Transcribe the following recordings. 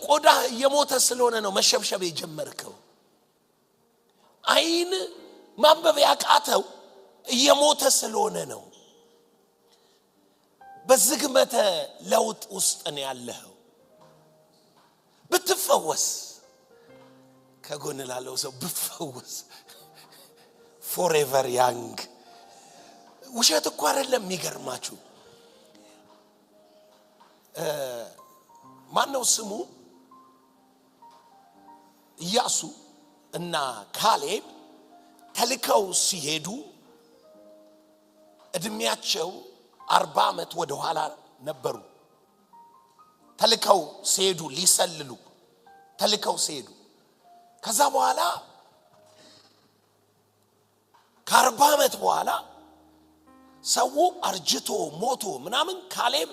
ቆዳ የሞተ ስለሆነ ነው መሸብሸብ የጀመርከው አይን ማንበብ ያቃተው የሞተ ስለሆነ ነው በዝግመተ ለውጥ ውስጥ ነው ያለው ብትፈወስ ከጎን ላለው ሰው ብትፈወስ forever young ውሸት እኮ አይደለም የሚገርማችሁ ማነው ስሙ ኢያሱ እና ካሌብ ተልከው ሲሄዱ እድሜያቸው 40 አመት ወደ ኋላ ነበሩ ተልከው ሲሄዱ ሊሰልሉ ተልከው ሲሄዱ ከዛ በኋላ ከ40 አመት በኋላ ሰው አርጅቶ ሞቶ ምናምን ካሌብ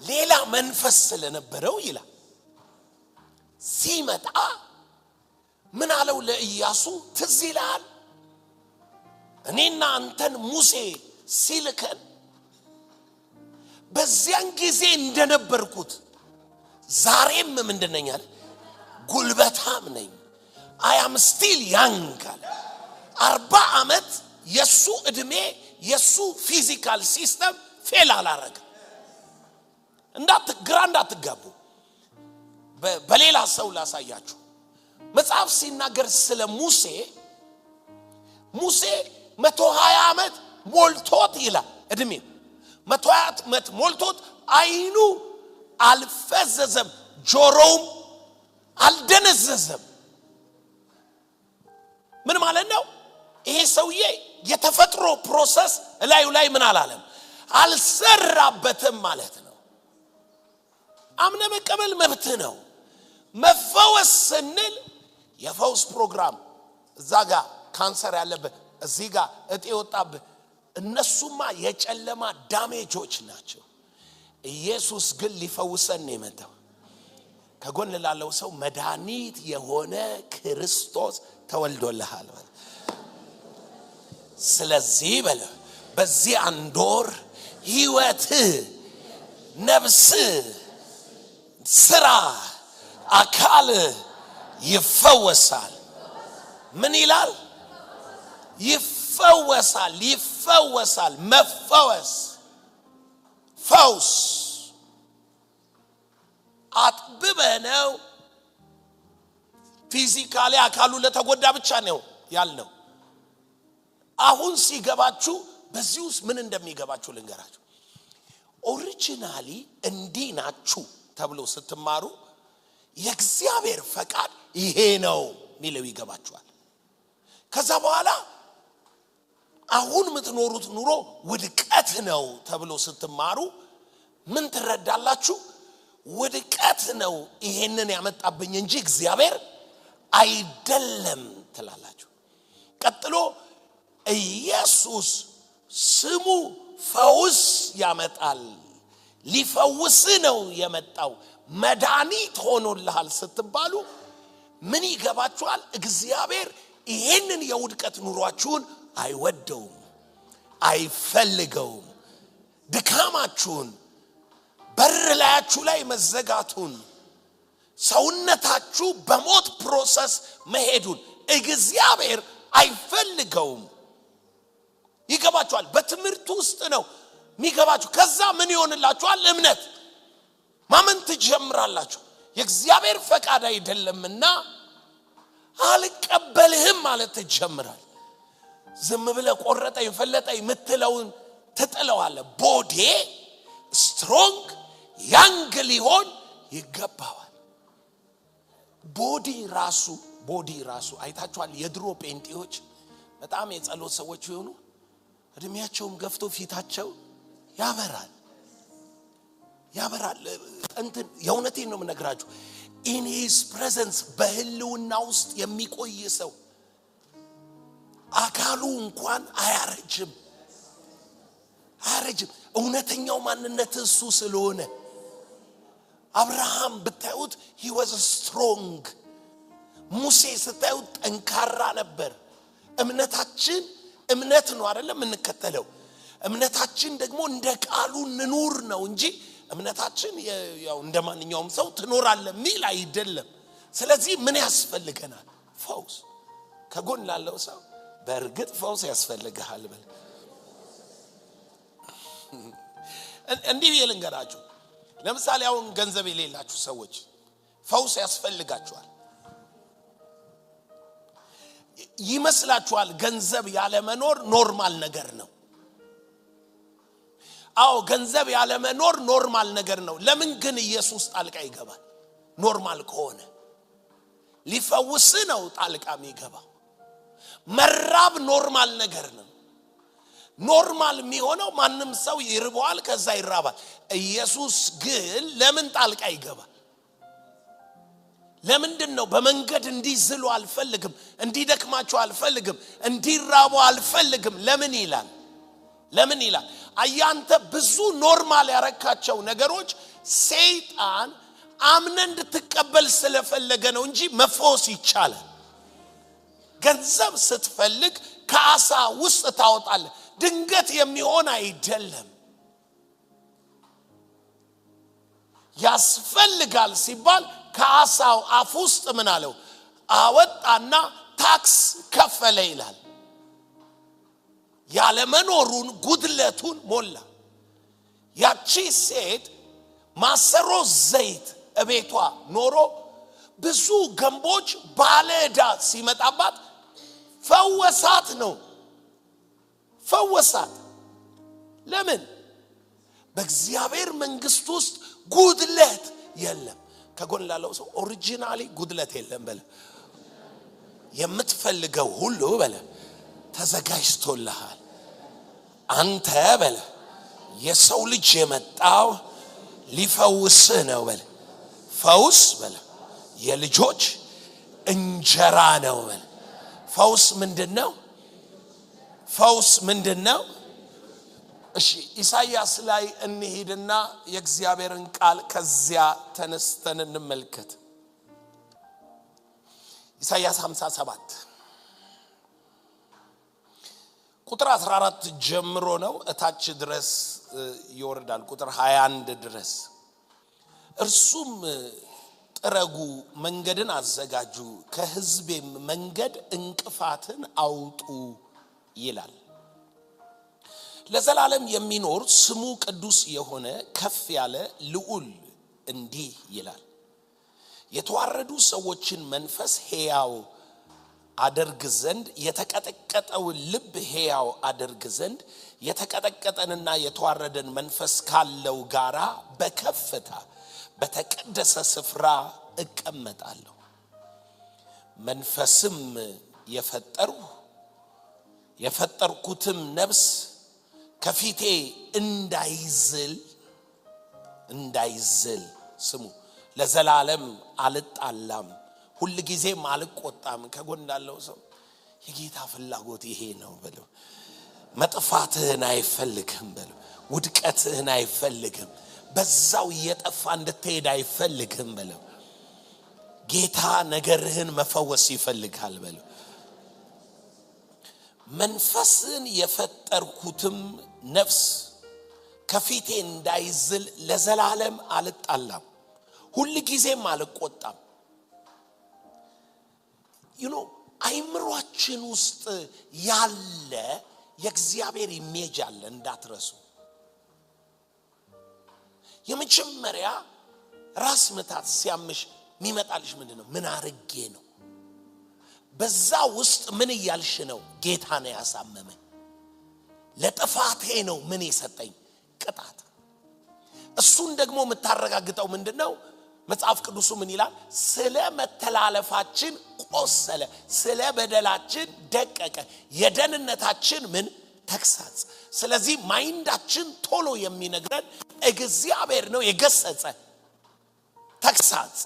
ሌላ መንፈስ ስለነበረው ይላል ሲመጣ ምን አለው ለኢያሱ ትዝ ይላል እኔና አንተን ሙሴ ሲልከን በዚያን ጊዜ እንደነበርኩት ዛሬም ምንድነኝ አለ ጉልበታም ነኝ I am still young 40 አመት የሱ እድሜ የሱ ፊዚካል ሲስተም ፌል አላረገ እንዳትጋቡ በሌላ ሰው ላሳያችሁ መጽሐፍ ሲናገር ስለ ሙሴ 120 አመት ሞልቶት ይላል እድሜ 120 አመት ሞልቶት አይኑ አልፈዘዘም ጆሮውም አልደነዘዘም ምን ማለት ነው ይሄ ሰውዬ የተፈጥሮ ፕሮሰስ ላይ ምን አላለም አልሰራበትም ማለት ነው አምነ መቀበል መብት ነው መፈወስ ስንል የፈውስ ፕሮግራም እዛጋ ካንሰር ያለበት እዚጋ እጤ ወጣብህ እነሱማ የጨለማ ዳሜጆች ናቸው ኢየሱስ ግን ሊፈውሰን ነው የመጣው ከጎን ላለው ሰው መድኃኒት የሆነ ክርስቶስ ተወልዶልሃል ስለዚህ በዚህ አንዶር ህይወት ነፍስ ስራ አካል ይፈወሳል ምን ይላል ይፈወሳል መፈወስ ፈውስ አጥብበነው ፊዚካሊ አካሉ ለተጎዳ ብቻ ነው ያልነው አሁን ሲገባችሁ በዚሁስ ምን እንደሚገባችሁ ልንገራችሁ ኦሪጂናሊ እንዲናችሁ ተብሎ ስትማሩ የእግዚአብሔር ፈቃድ ይሄ ነው ሚለው ይገባችኋል ከዛ በኋላ አሁን ምትኖሩት ኑሮ ውድቀት ነው ተብሎ ስትማሩ ምን ትረዳላችሁ ውድቀት ነው ይሄንን ያመጣብኝ እንጂ እግዚአብሔር አይደለም ትላላችሁ ቀጥሎ ኢየሱስ ስሙ ፈውስ ያመጣል ሊፈውስ ነው የመጣው መድኃኒት ሆኖልሃል ስትባሉ ምን ይገባችኋል እግዚአብሔር ይሄንን የውድቀት ኑሯችሁን አይወደውም አይፈልገውም ድካማችሁን በር ላያችሁ ላይ መዘጋቱን ሰውነታችሁ በሞት ፕሮሰስ መሄዱን እግዚአብሔር አይፈልገውም ይገባችኋል በትምህርት ውስጥ ነው ሚገባችሁ ከዛ ምን ይሆንላችኋል እምነት ማመን ትጀምራላችሁ የእግዚአብሔር ፈቃድ አይደለምና አልቀበልህም ማለት ትጀምራል ዝም ብለ ቆረጠኝ ፈለጠኝ ምትለውን ትጥለዋለ ቦዲ ስትሮንግ ያንግ ሊሆን ይገባዋል ቦዲ ራሱ አይታችኋል የድሮ ጴንጤዎች በጣም የጸሎት ሰዎች ይሆኑ እድሜያቸውም ገፍቶ ፊታቸው ያበራል እንትን የእውነቴን ነው የምነግራችሁ in his presence በህልውና ውስጥ የሚቆይ ሰው አካሉ እንኳን አያረጅም እውነተኛው ማንነት እሱ ስለሆነ አብርሃም ብታዩት he was strong ሙሴ ስታዩት ጠንካራ ነበር እምነታችን እምነት ነው አይደለም እንከተለው እምነታችን ደግሞ እንደ ቃሉ ንኑር ነው እንጂ እምነታችን ያው እንደማንኛውም ሰው ትኖራለህ ሚል አይደለም ስለዚህ ምን ያስፈልገናል ፈውስ ከጎን ላለው ሰው በእርግጥ ፈውስ ያስፈልጋል በል እንዲህ ይልንገራችሁ ለምሳሌ አሁን ገንዘብ የሌላችሁ ሰዎች ፈውስ ያስፈልጋችኋል ይመስላችኋል ገንዘብ ያለ መኖር ኖርማል ነገር ነው አዎ ገንዘብ ያለ መኖር ኖርማል ነገር ነው ለምን ግን ኢየሱስ ጣልቃ ይገባል ኖርማል ከሆነ ሊፈውስ ነው ጣልቃ የሚገባው መራብ ኖርማል ነገር ነው ኖርማል የሚሆነው ማንንም ሰው ይርባዋል ከዛ ይራባል ኢየሱስ ግን ለምን ጣልቃ ይገባል ለምንድነው በመንገድ እንዲዝሉ አልፈልግም እንዲደክማቸው አልፈልግም እንዲራቡ አልፈልግም ለምን ይላል አያንተ ብዙ ኖርማል ያረካቸው ነገሮች ሰይጣን አምነ እንድትቀበል ስለፈለገ ነው እንጂ መፈወስ ይቻላል ገንዘብ ስትፈልግ ከአሳ ውስጥ ታወጣለህ ድንገት የሚሆን አይደለም ያስፈልጋል ሲባል ከአሳው አፍ ውስጥ ምን አለው አወጣና ታክስ ከፈለ ይላል ያለ መኖሩን ጉድለቱን ሞላ ያቺ ሴት ማሰሮ ዘይት እቤቷ ኖሮ ብዙ ገንቦች ባለዳ ሲመጣባት ፈወሳት ለምን በእግዚአብሔር መንግስት ውስጥ ጉድለት የለም ከጎን ላለው ሰው ኦሪጂናሊ ጉድለት የለም በለ የምትፈልገው ሁሉ በለ ተዘጋጅቶልሃል አንተ በለ የሰው ልጅ የመጣው ሊፈውስ ነው በለ ፈውስ በለ የልጆች እንጀራ ነው በለ ፈውስ ምንድነው እሺ ኢሳይያስ ላይ እንሄድና የእግዚአብሔርን ቃል ከዚያ ተነስተን እንመልከት ኢሳይያስ 57 ቁጥር 14 ጀምሮ ነው እታች ድረስ ይወርዳል ቁጥር 21 ድረስ እርሱም ጥረጉ መንገድን አዘጋጁ ከሕዝቤም መንገድ እንቅፋትን አውጡ ይላል ለዘላለም የሚኖር ስሙ ቅዱስ የሆነ ከፍ ያለ ልዑል እንዲህ ይላል የተዋረዱ ሰዎችን መንፈስ ሕያው አደርግ ዘንድ የተቀጠቀጠው ልብ ሕያው አደርግ ዘንድ የተቀጠቀጠንና የተዋረደን መንፈስ ካለው ጋራ በከፍታ በተቀደሰ ስፍራ እቀመጣለሁ መንፈስም የፈጠርኩትም ነፍስ ከፊቴ እንዳይዝል ስሙ ለዘላለም አልጣላም ሁሉ ጊዜም አልቆጣም ከጎን እንዳለው ሰው የጌታ ፍላጎት ይሄ ነው በለው መጥፋትህን አይፈልግም በለው ውድቀትህን አይፈልግም በዛው እየጠፋ እንድትሄድ አይፈልግም በለው ጌታ ነገርህን መፈወስ ይፈልጋል በለው መንፈስን የፈጠርኩትም ነፍስ ከፊቴ እንዳይዝል ለዘላለም አልጣላም ሁሉ ጊዜም አልቆጣም አይምሮአችን ውስጥ ያለ የእግዚአብሔር ኢሜጅ አለ እንዳትረሱ የመጀመሪያ ራስ ምታት ሲያምሽ የሚመጣልሽ ምንድነው ምን አርጌ ነው በዛ ውስጥ ምን ያልሽ ነው ጌታ ነው ያሳመመኝ ለጥፋቴ ነው ምን ይሰጠኝ ቅጣት እሱን ደግሞ የምታረጋግጠው ምንድነው መጽሐፍ ቅዱሱ ምን ይላል ስለ መተላለፋችን ቆሰለ ስለ በደላችን ደቀቀ የደህንነታችን ምን ተክሳጽ ስለዚህ ማይንዳችን ቶሎ የሚነግረን እግዚአብሔር ነው የገሰጸ ተክሳጽ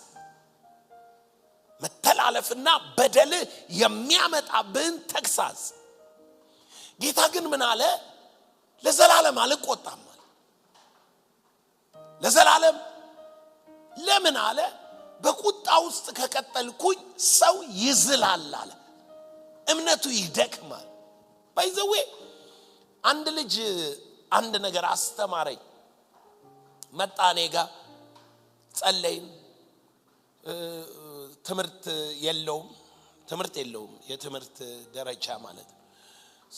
መተላለፍና በደል የሚያመጣብን ተክሳጽ ጌታ ግን ምን አለ ለዘላለም አልቆጣም ለዘላለም ለምን አለ በቁጣ ውስጥ ከቀጠልኩኝ ሰው ይዝላል አለ እምነቱ ይደክማል ባይዘዌ አንድ ልጅ አንድ ነገር አስተማረኝ መጣኔ ጋር ጸለይን ትምርት የለውም የትምርት ደረጃ ማለት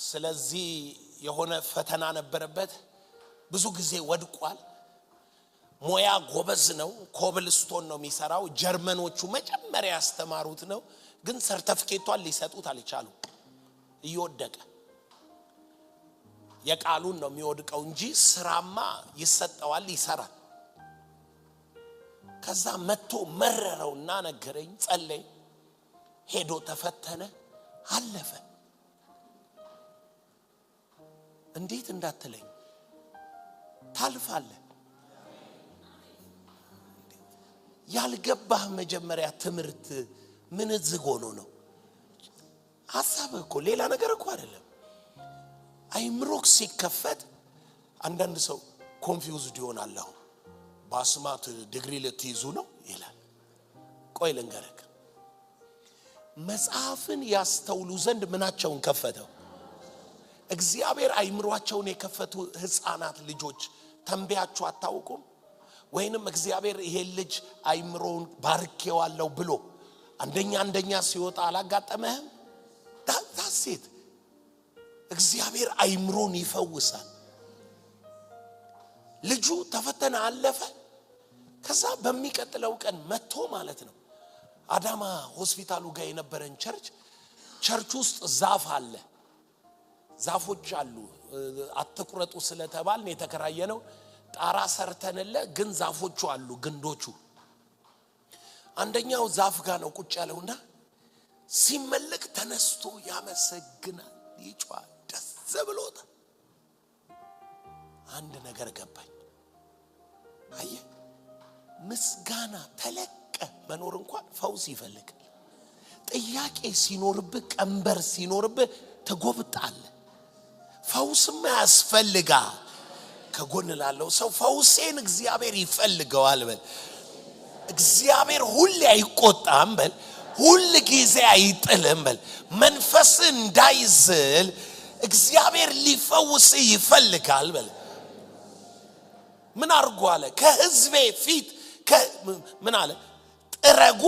ስለዚህ የሆነ ፈተና ነበረበት ብዙ ጊዜ ወድቋል ሞያ ጎበዝ ነው ኮብልስቶን ነው የሚሰራው ጀርመኖቹ መጀመሪያ ያስተማሩት ነው ግን ሰርቲፊኬቷን ሊሰጡት አልቻሉም ይወደቀ የቃሉን ነው የሚወድቀው እንጂ ስራማ ይሰጠዋል ይሰራል ከዛ መጥቶ መረረውና ነገረኝ ጸለይ ሄዶ ተፈተነ አለፈ እንዴት እንዳትለኝ ታልፋለህ ያልገባህ መጀመሪያ ትምርት ምን ዝጎኖ ነው ሐሳብህ ሌላ ነገር እኮ አይደለም አይምሮክ ሲከፈት አንዳንድ ሰው ኮንፊውዝድ ይሆናል ባስማት ዲግሪ ለትይዙ ነው ይላል ቆይ ልንገርህ መጽሐፍን ያስተውሉ ዘንድ ምናቸውን ከፈተው እግዚአብሔር አይምሮአቸውን የከፈቱ ህፃናት ልጆች ተንበያችሁ አታውቁም ወይንም እግዚአብሔር ይሄ ልጅ አይምሮውን ባርኬዋለሁ ብሎ አንደኛ ሲወጣ አላጋጠመህም ታሴት እግዚአብሔር አይምሮን ይፈውሳል ልጁ ተፈተነ አለፈ ከዛ በሚቀጥለው ቀን መጥቶ ማለት ነው አዳማ ሆስፒታሉ ጋር የነበረን ቸርች ውስጥ ዛፍ አለ ዛፎች አሉ አትቁረጡ ስለተባልን የተከራየነው ጣራ ሰርተንለ ግን ዛፎቹ አሉ ግንዶቹ አንደኛው ዛፍ ጋር ነው ቁጭ ያለውና ሲመለክ ተነስቶ ያመሰግናል ይጫዋል ደስ ብሎት አንድ ነገር ገባኝ አየ ምስጋና ተለቀ መኖር እንኳን ፈውስ ይፈልጋል ጥያቄ ሲኖርብህ ቀንበር ሲኖርብህ ተጎብጣለህ ፈውስም ያስፈልጋል ከጎን ላለው ሰው ፈውሴን እግዚአብሔር ይፈልገዋል በል እግዚአብሔር ሁሌ አይቆጣም በል ሁሉ ጊዜ አይጥልም በል መንፈስ እንዳይዝል እግዚአብሔር ሊፈውስ ይፈልጋል በል ምን አርጉ አለ ከህዝቤ ፊት ምን አለ ጥረጉ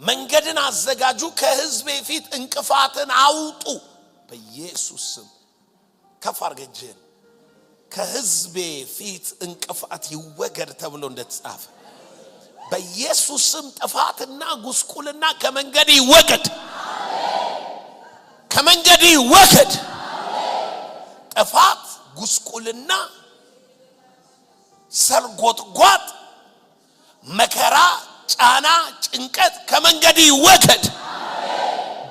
መንገድን አዘጋጁ ከህዝቤ ፊት እንቅፋትን አውጡ በኢየሱስ ስም ከፋርገጀን ከህዝቤ ፊት እንቅፋት ይወገድ ተብሎ እንደተጻፈ በኢየሱስ ስም ጥፋትና ጉስቁልና ከመንገድ ይወገድ ከመንገድ ይወገድ ጥፋት ጉስቁልና ሰርጎትጓት መከራ ጫና ጭንቀት ከመንገድ ይወገድ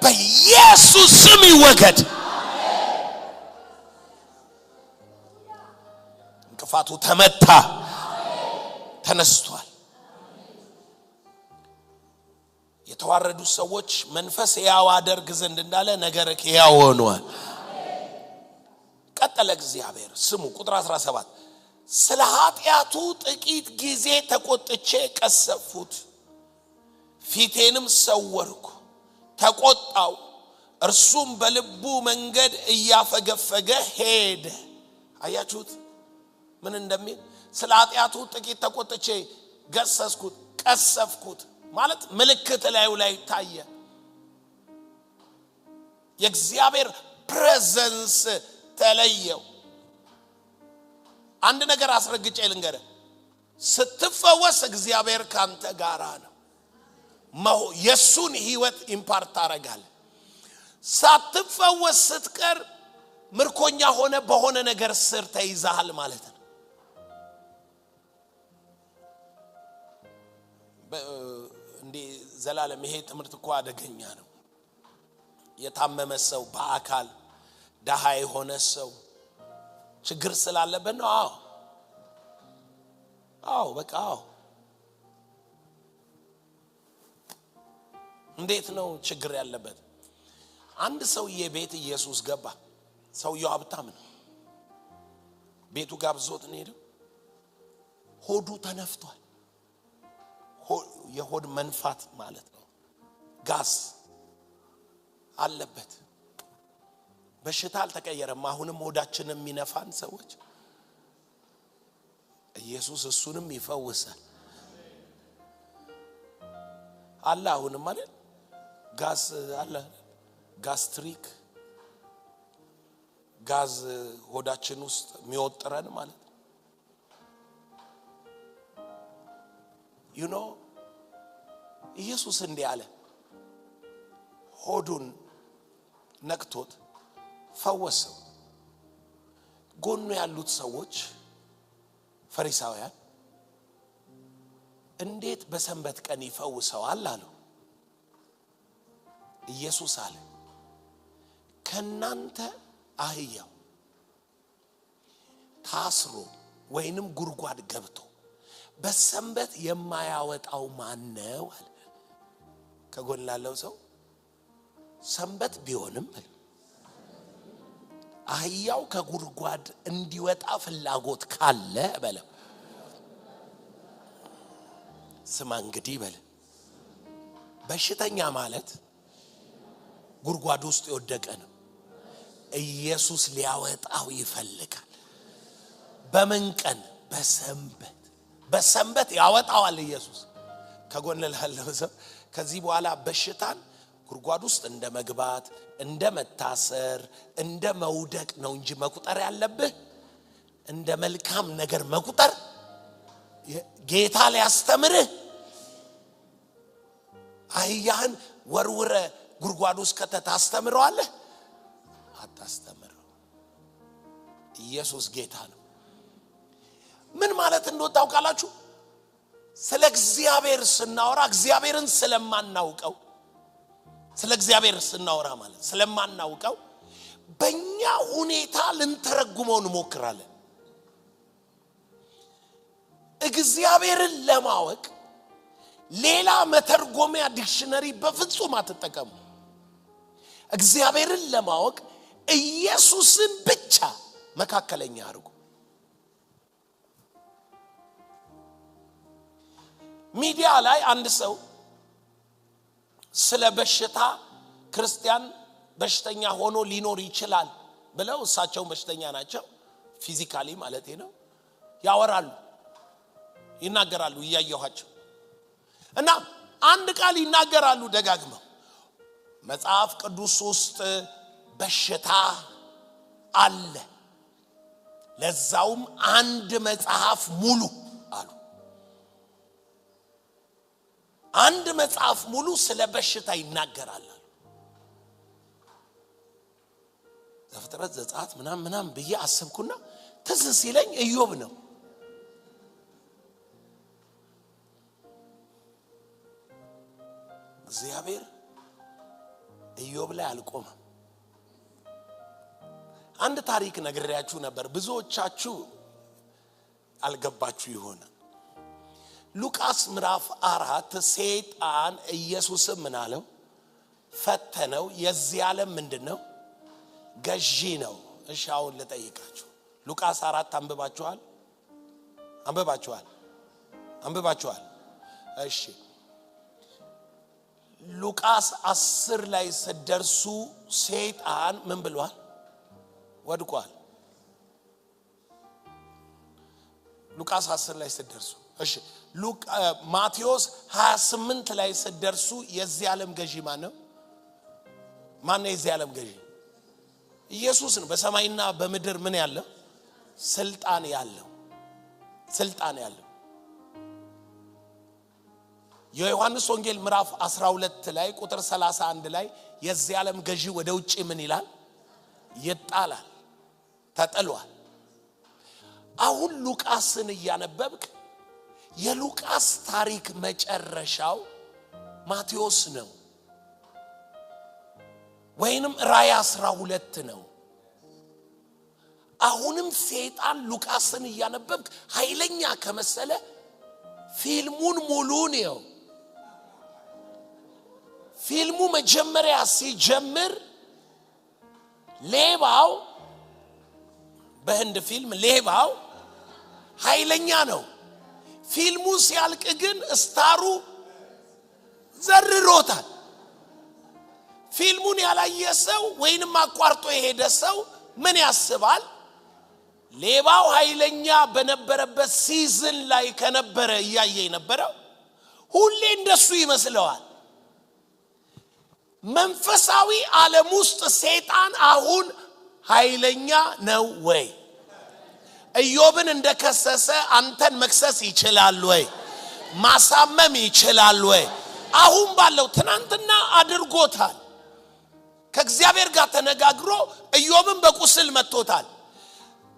በኢየሱስ ስም ይወገድ እንቅፋቱ ተመታ ተነስቷል የተዋረዱ ሰዎች መንፈስ ያው አደርግ ዘንድ እንዳለ ነገርክ ያው ሆኗል ቀጠለ እግዚአብሔር ስሙ ቁጥር 17 ስለ ኃጢያቱ ጥቂት ጊዜ ተቆጥቼ ቀሰፉት ፊቴንም ሰወርኩ ተቆጣው እርሱም በልቡ መንገድ እያፈገፈገ ሄደ አያችሁት ምን እንደሚል ስለ ኃጢያቱ ጥቂት ተቆጥቼ ገሰስኩት ቀሰፍኩት ማለት ምልክት ላይ ታየ የእግዚአብሔር ፕሬዘንስ ተለየው አንድ ነገር አስረግጬ ልንገርህ ስትፈወስ እግዚአብሔር ካንተ ጋራ ነው የሱን ህይወት ኢምፓርት አረጋል ሳትፈወስ ስትቀር ምርኮኛ ሆነ በሆነ ነገር ስር ተይዛል ማለት ነው እንዴ ዘላለም ይሄ ትምርት እኮ አደገኛ ነው የታመመ ሰው በአካል ደሃ የሆነ ሰው ችግር ስላለበት ነው አዎ በቃ እንዴት ነው ችግር ያለበት አንድ ሰውዬ ቤት ኢየሱስ ገባ ሰውየው ሀብታም ነው ቤቱ ጋብዞት ነው ሄደው ሆዱ ተነፍቷል የሆድ መንፋት ማለት ነው ጋስ አለበት በሽታ አልተቀየረም አሁንም ሆዳችንን የሚነፋን ሰዎች ኢየሱስ እሱንም ይፈውሳል አለ አሁንም ማለት ጋዝ አለ ጋስትሪክ ጋዝ ሆዳችን ውስጥ የሚወጥረን ማለት you know ኢየሱስ እንዲህ አለ ሆዱን ነክቶት ፈወሰው ጎኑ ያሉት ሰዎች ፈሪሳውያን እንዴት በሰንበት ቀን ይፈውሰዋል አሉ ኢየሱስ አለ ከናንተ አህያው ታስሮ ወይንም ጉርጓድ ገብቶ በሰንበት የማያወጣው ማን ነው አለ ከጎን ላለው ሰው ሰንበት ቢሆንም አህያው ከጉርጓድ እንዲወጣ ፍላጎት ካለ በለ ስማ እንግዲህ በለ በሽተኛ ማለት ጉርጓድ ውስጥ የወደቀ ነው ኢየሱስ ሊያወጣው ይፈልጋል በምን ቀን በሰንበት ያወጣዋል ኢየሱስ ከጎን ላለው ሰው ከዚህ በኋላ በሽታን ጉርጓድ ውስጥ እንደመግባት እንደመታሰር እንደመውደቅ ነው እንጂ መቁጠር ያለብህ እንደ መልካም ነገር መቁጠር ጌታ ሊያስተምርህ አህያህን ወርውረ ጉርጓድ ውስጥ ከተታስተምረዋለህ አታስተምረው ኢየሱስ ጌታ ነው ምን ማለት እንደወጣው ካላችሁ ስለ እግዚአብሔር ስናወራ እግዚአብሔርን ስለማናውቀው ስለ እግዚአብሔር ስናወራ ማለት ስለማናውቀው በእኛ ሁኔታ ልንተረጉመው እንሞክራለን እግዚአብሔርን ለማወቅ ሌላ መተርጎሚያ ዲክሽነሪ በፍጹም አትጠቀሙ እግዚአብሔርን ለማወቅ ኢየሱስን ብቻ መካከለኛ አድርጉ ሚዲያ ላይ አንድ ሰው ስለ በሽታ ክርስቲያን በሽተኛ ሆኖ ሊኖር ይችላል ብለው እሳቸው በሽተኛ ናቸው ፊዚካሊ ማለት ነው ያወራሉ ይናገራሉ እያየኋቸው እና አንድ ቃል ይናገራሉ ደጋግመው መጽሐፍ ቅዱስ ውስጥ በሽታ አለ ለዛውም አንድ መጽሐፍ ሙሉ አሉ አንድ መጽሐፍ ሙሉ ስለ በሽታ ይናገራል ዘፍጥረት ዘጸአት ምናምን ብዬ አሰብኩና ትዝ ሲለኝ ኢዮብ ነው እግዚአብሔር ኢዮብ ላይ አልቆመም አንድ ታሪክ ነግሬያችሁ ነበር ብዙዎቻችሁ አልገባችሁ ይሆናል ሉቃስ ምዕራፍ 4 ሰይጣን ኢየሱስን ምን አለው ፈተነው የዚህ ዓለም ምንድነው ገዢ ነው እሺ አሁን ልጠይቃችሁ ሉቃስ 4 አንብባችኋል እሺ ሉቃስ 10 ላይ ሲደርሱ ሰይጣን ምን ብሏል ወድቋል ሉቃስ 10 ላይ ሲደርሱ እሺ ማቴዎስ 28 ላይ ሲደርሱ የዚህ ዓለም ገዢ ማን ነው የዚህ ዓለም ገዢ ኢየሱስ ነው በሰማይና በምድር ምን ያለው ስልጣን ያለው የዮሐንስ ወንጌል ምዕራፍ 12 ላይ ቁጥር 31 ላይ የዚህ ዓለም ገዢ ወደ ውጪ ምን ይላል ይጣላል ተጥሏል አሁን ሉቃስን ያነበብክ የሉቃስ ታሪክ መጨረሻው ማቴዎስ ነው ወይንም ራእይ 12 ነው አሁንም ሰይጣን ሉቃስን ያነበብክ ኃይለኛ ከመሰለ ፊልሙን ሙሉን ነው ፊልሙ መጀመሪያ ሲጀምር ሌባው በህንድ ፊልም ሌባው ኃይለኛ ነው ፊልሙ ሲያልቅ ግን ስታሩ ዘርሮታል ፊልሙን ያላየ ሰው ወይንም አቋርጦ የሄደ ሰው ምን ያስባል ሌባው ኃይለኛ በነበረበት ሲዝን ላይ ከነበረ ያየ ነበረው ሁሌ እንደሱ ይመስለዋል መንፈሳዊ ዓለም ውስጥ ሰይጣን አሁን ኃይለኛ ነው ወይ ኢዮብን እንደከሰሰ አንተን መክሰስ ይችላል ወይ ማሳመም ይችላል ወይ አሁን ባለው ትናንትና አድርጎታል ከእግዚአብሔር ጋር ተነጋግሮ ኢዮብን በቁስል መጥቶታል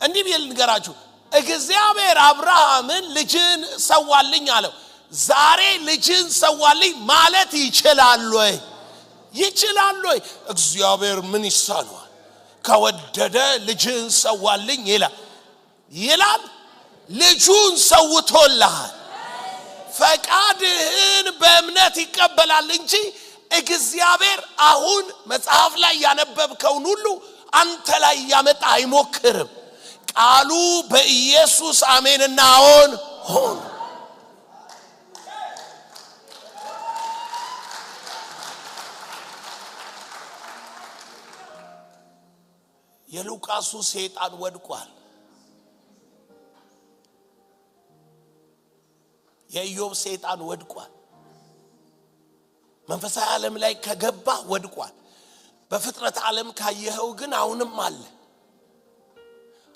እንዲህ ቢል ንገራችሁ እግዚአብሔር አብርሃምን ልጅን ሰዋልኝ አለው ዛሬ ልጅን ሰዋልኝ ማለት ይችላል ወይ ይችላል ወይ እግዚአብሔር ምን ይሳነዋል ከወደደ ልጅን ሰዋልኝ ይላል ልጁን ሰውቶልሃል ፈቃድህን በእምነት ይቀበላል እንጂ እግዚአብሔር አሁን መጽሐፍ ላይ ያነበብከውን ሁሉ አንተ ላይ ያመጣ አይሞክርም ቃሉ በኢየሱስ አሜንና አዎን ሆነ የሉቃሱ ሰይጣን ወድቋል የኢዮብ ሰይጣን ወድቋል መንፈሳዊ ዓለም ላይ ከገባ ወድቋል በፍጥረት ዓለም ካየኸው ግን አሁንም አለ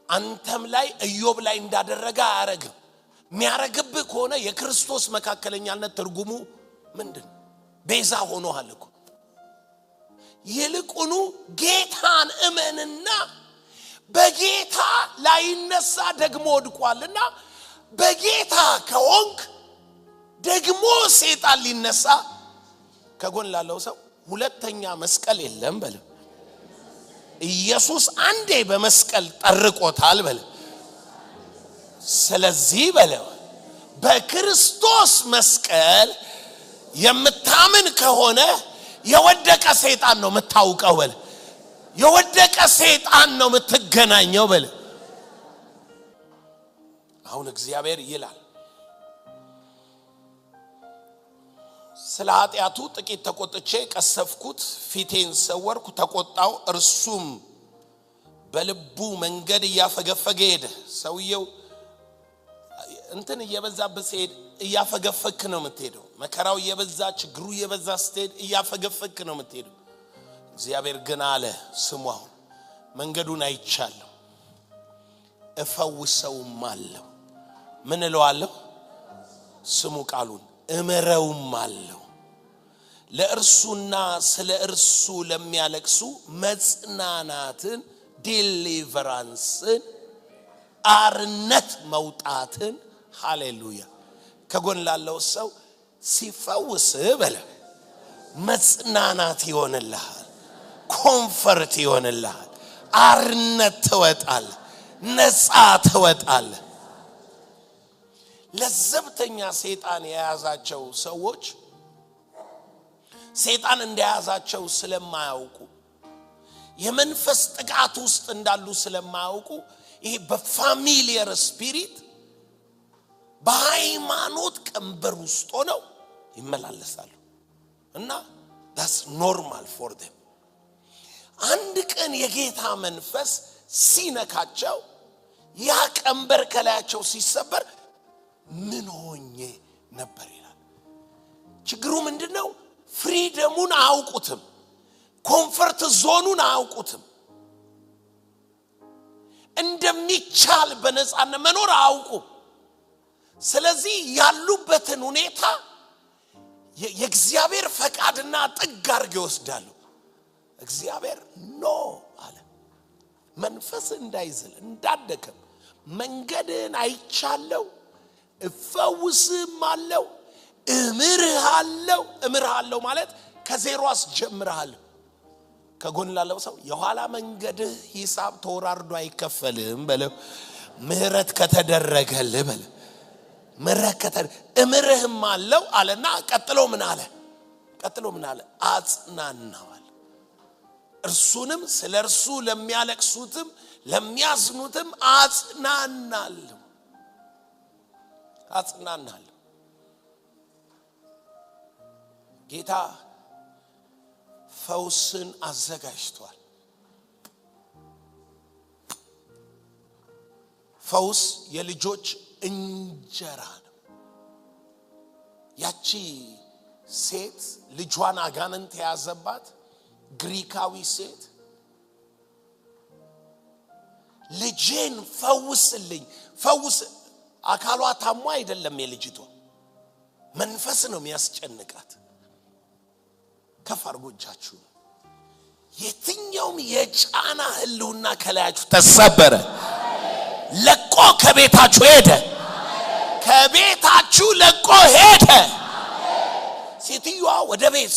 አንተም ላይ ኢዮብ ላይ እንዳደረገ አያረግም የሚያረግብህ ከሆነ የክርስቶስ መካከለኛነት ትርጉሙ ምንድን ቤዛ ሆኖሃል እኮ ይልቁኑ ጌታን እመንና በጌታ ላይነሳ ደግሞ ወድቋልና በጌታ ከሆንክ ደግሞ ሰይጣን ሊነሳ ከጎን ላለው ሰው ሁለተኛ መስቀል የለም በል ኢየሱስ አንዴ በመስቀል ጠርቆታል በል ስለዚህ በል በክርስቶስ መስቀል የምታምን ከሆነ የወደቀ ሰይጣን ነው የምታውቀው በል የወደቀ ሰይጣን ነው የምትገናኘው በል አሁን እግዚአብሔር ይላል ስለ ኃጢአቱ ጥቂት ተቆጥቼ ቀሰፍኩት ፊቴን ሰወርኩ ተቆጣው እርሱም በልቡ መንገድ ያፈገፈገ ሄደ ሰውየው እንትን እየበዛበት ሲሄድ እያፈገፈክ ነው የምትሄደው መከራው እየበዛ ችግሩ እየበዛ ስትሄድ እያፈገፈክ ነው የምትሄደው እግዚአብሔር ግን አለ ስሙ አሁን መንገዱን አይቻለሁ እፈውሰውም አለው ምን እለዋለሁ ስሙ ቃሉን እመረውም አለው ለእርሱና ስለ እርሱ ለሚያለቅሱ መጽናናትን ዲሊቨራንስን አርነት መውጣትን ሃሌሉያ ከጎን ላለው ሰው ሲፈውስ በለ መጽናናት ይሆንልሃል ኮምፈርት ይሆንልሃል አርነት ትወጣል ነፃ ትወጣል ለዘብተኛ ሰይጣን የያዛቸው ሰዎች ሰይጣን እንደያዛቸው ስለማያውቁ የመንፈስ ጥቃት ውስጥ እንዳሉ ስለማያውቁ ይሄ በፋሚሊየር ስፒሪት በሃይማኖት ቀንበር ውስጥ ሆነው ይመላለሳሉ እና that's normal for them አንድ ቀን የጌታ መንፈስ ሲነካቸው ያ ቀንበር ከላያቸው ሲሰበር ምን ሆኜ ነበር ይላል ችግሩ ምንድነው ፍሪደሙን አያውቁትም ኮምፈርት ዞኑን አያውቁትም እንደሚቻል በነፃነት መኖር አያውቁም ስለዚህ ያሉበትን ሁኔታ የእግዚአብሔር ፈቃድና ጥግ አድርገው ይወስዳሉ እግዚአብሔር ኖ አለ መንፈስ እንዳይዝል እንዳደከም መንገድን አይቻለው እፈውስም አለው እምርሃለው ማለት ከዜሮ አስጀምራለሁ ከጎን ላለው ሰው የኋላ መንገድህ ሂሳብ ተወራርዶ አይከፈልም በለው ምህረት ከተደረገልህ በለው ምህረት እምርህም አለው አለና ቀጥሎ ምን አለ አጽናናዋል እርሱንም ስለርሱ ለሚያለቅሱትም ለሚያዝኑትም አጽናናለሁ ጌታ ፈውስን አዘጋጅቷል ፈውስ የልጆች እንጀራ ነው። ያቺ ሴት ልጇን አጋንንት ያዘባት ግሪካዊ ሴት ልጄን ፈውስልኝ ፈውስ አካሏ ታሟ አይደለም የልጅቷ መንፈስ ነው የሚያስጨንቃት። ከፍ አድርጎቻችሁ የትኛውም የጫና ህልውና ከላያችሁ ተሰበረ ለቆ ከቤታችሁ ሄደ ከቤታችሁ ለቆ ሄደ። ሴትዮዋ ወደ ቤት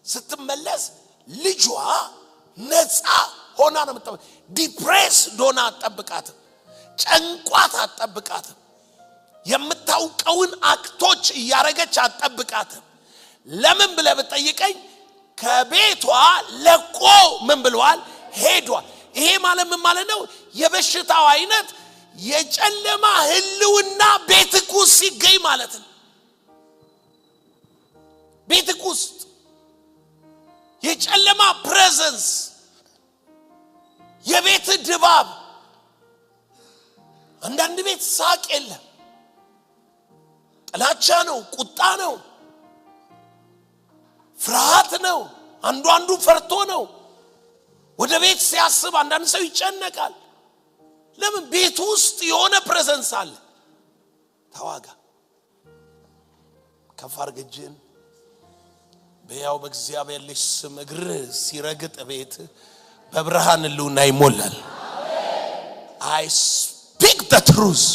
ስትመለስ ልጇ ነፃ ሆና ነው የምትጠብቅ። ዲፕሬስ ዶና አትጠብቃት ጨንቋት አትጠብቃት የምታውቀውን አክቶች እያረገች አትጠብቃት። ለምን ብለህ ብትጠይቀኝ ከቤቷ ለቆ ምን ብለዋል ሄዷል። ይሄ ማለት ምን ማለት ነው? የበሽታው አይነት የጨለማ ህልውና ቤትክ ውስጥ ሲገኝ ማለት ነው። ቤትክ ውስጥ የጨለማ ፕሬዘንስ የቤት ድባብ አንዳንድ ቤት ሳቅ የለም ጥላቻ ነው ቁጣ ነው ፍርሃት ነው አንዱ ፈርቶ ነው። ወደ ቤት ሲያስብ አንዳንድ ሰው ይጨነቃል። ለምን? ቤት ውስጥ የሆነ ፕሬዘንስ አለ። ተዋጋ ከፋርገጅን በያው በእግዚአብሔር ልጅ ስም እግር ሲረግጥ ቤት በብርሃን ህልውና ይሞላል። I speak the truth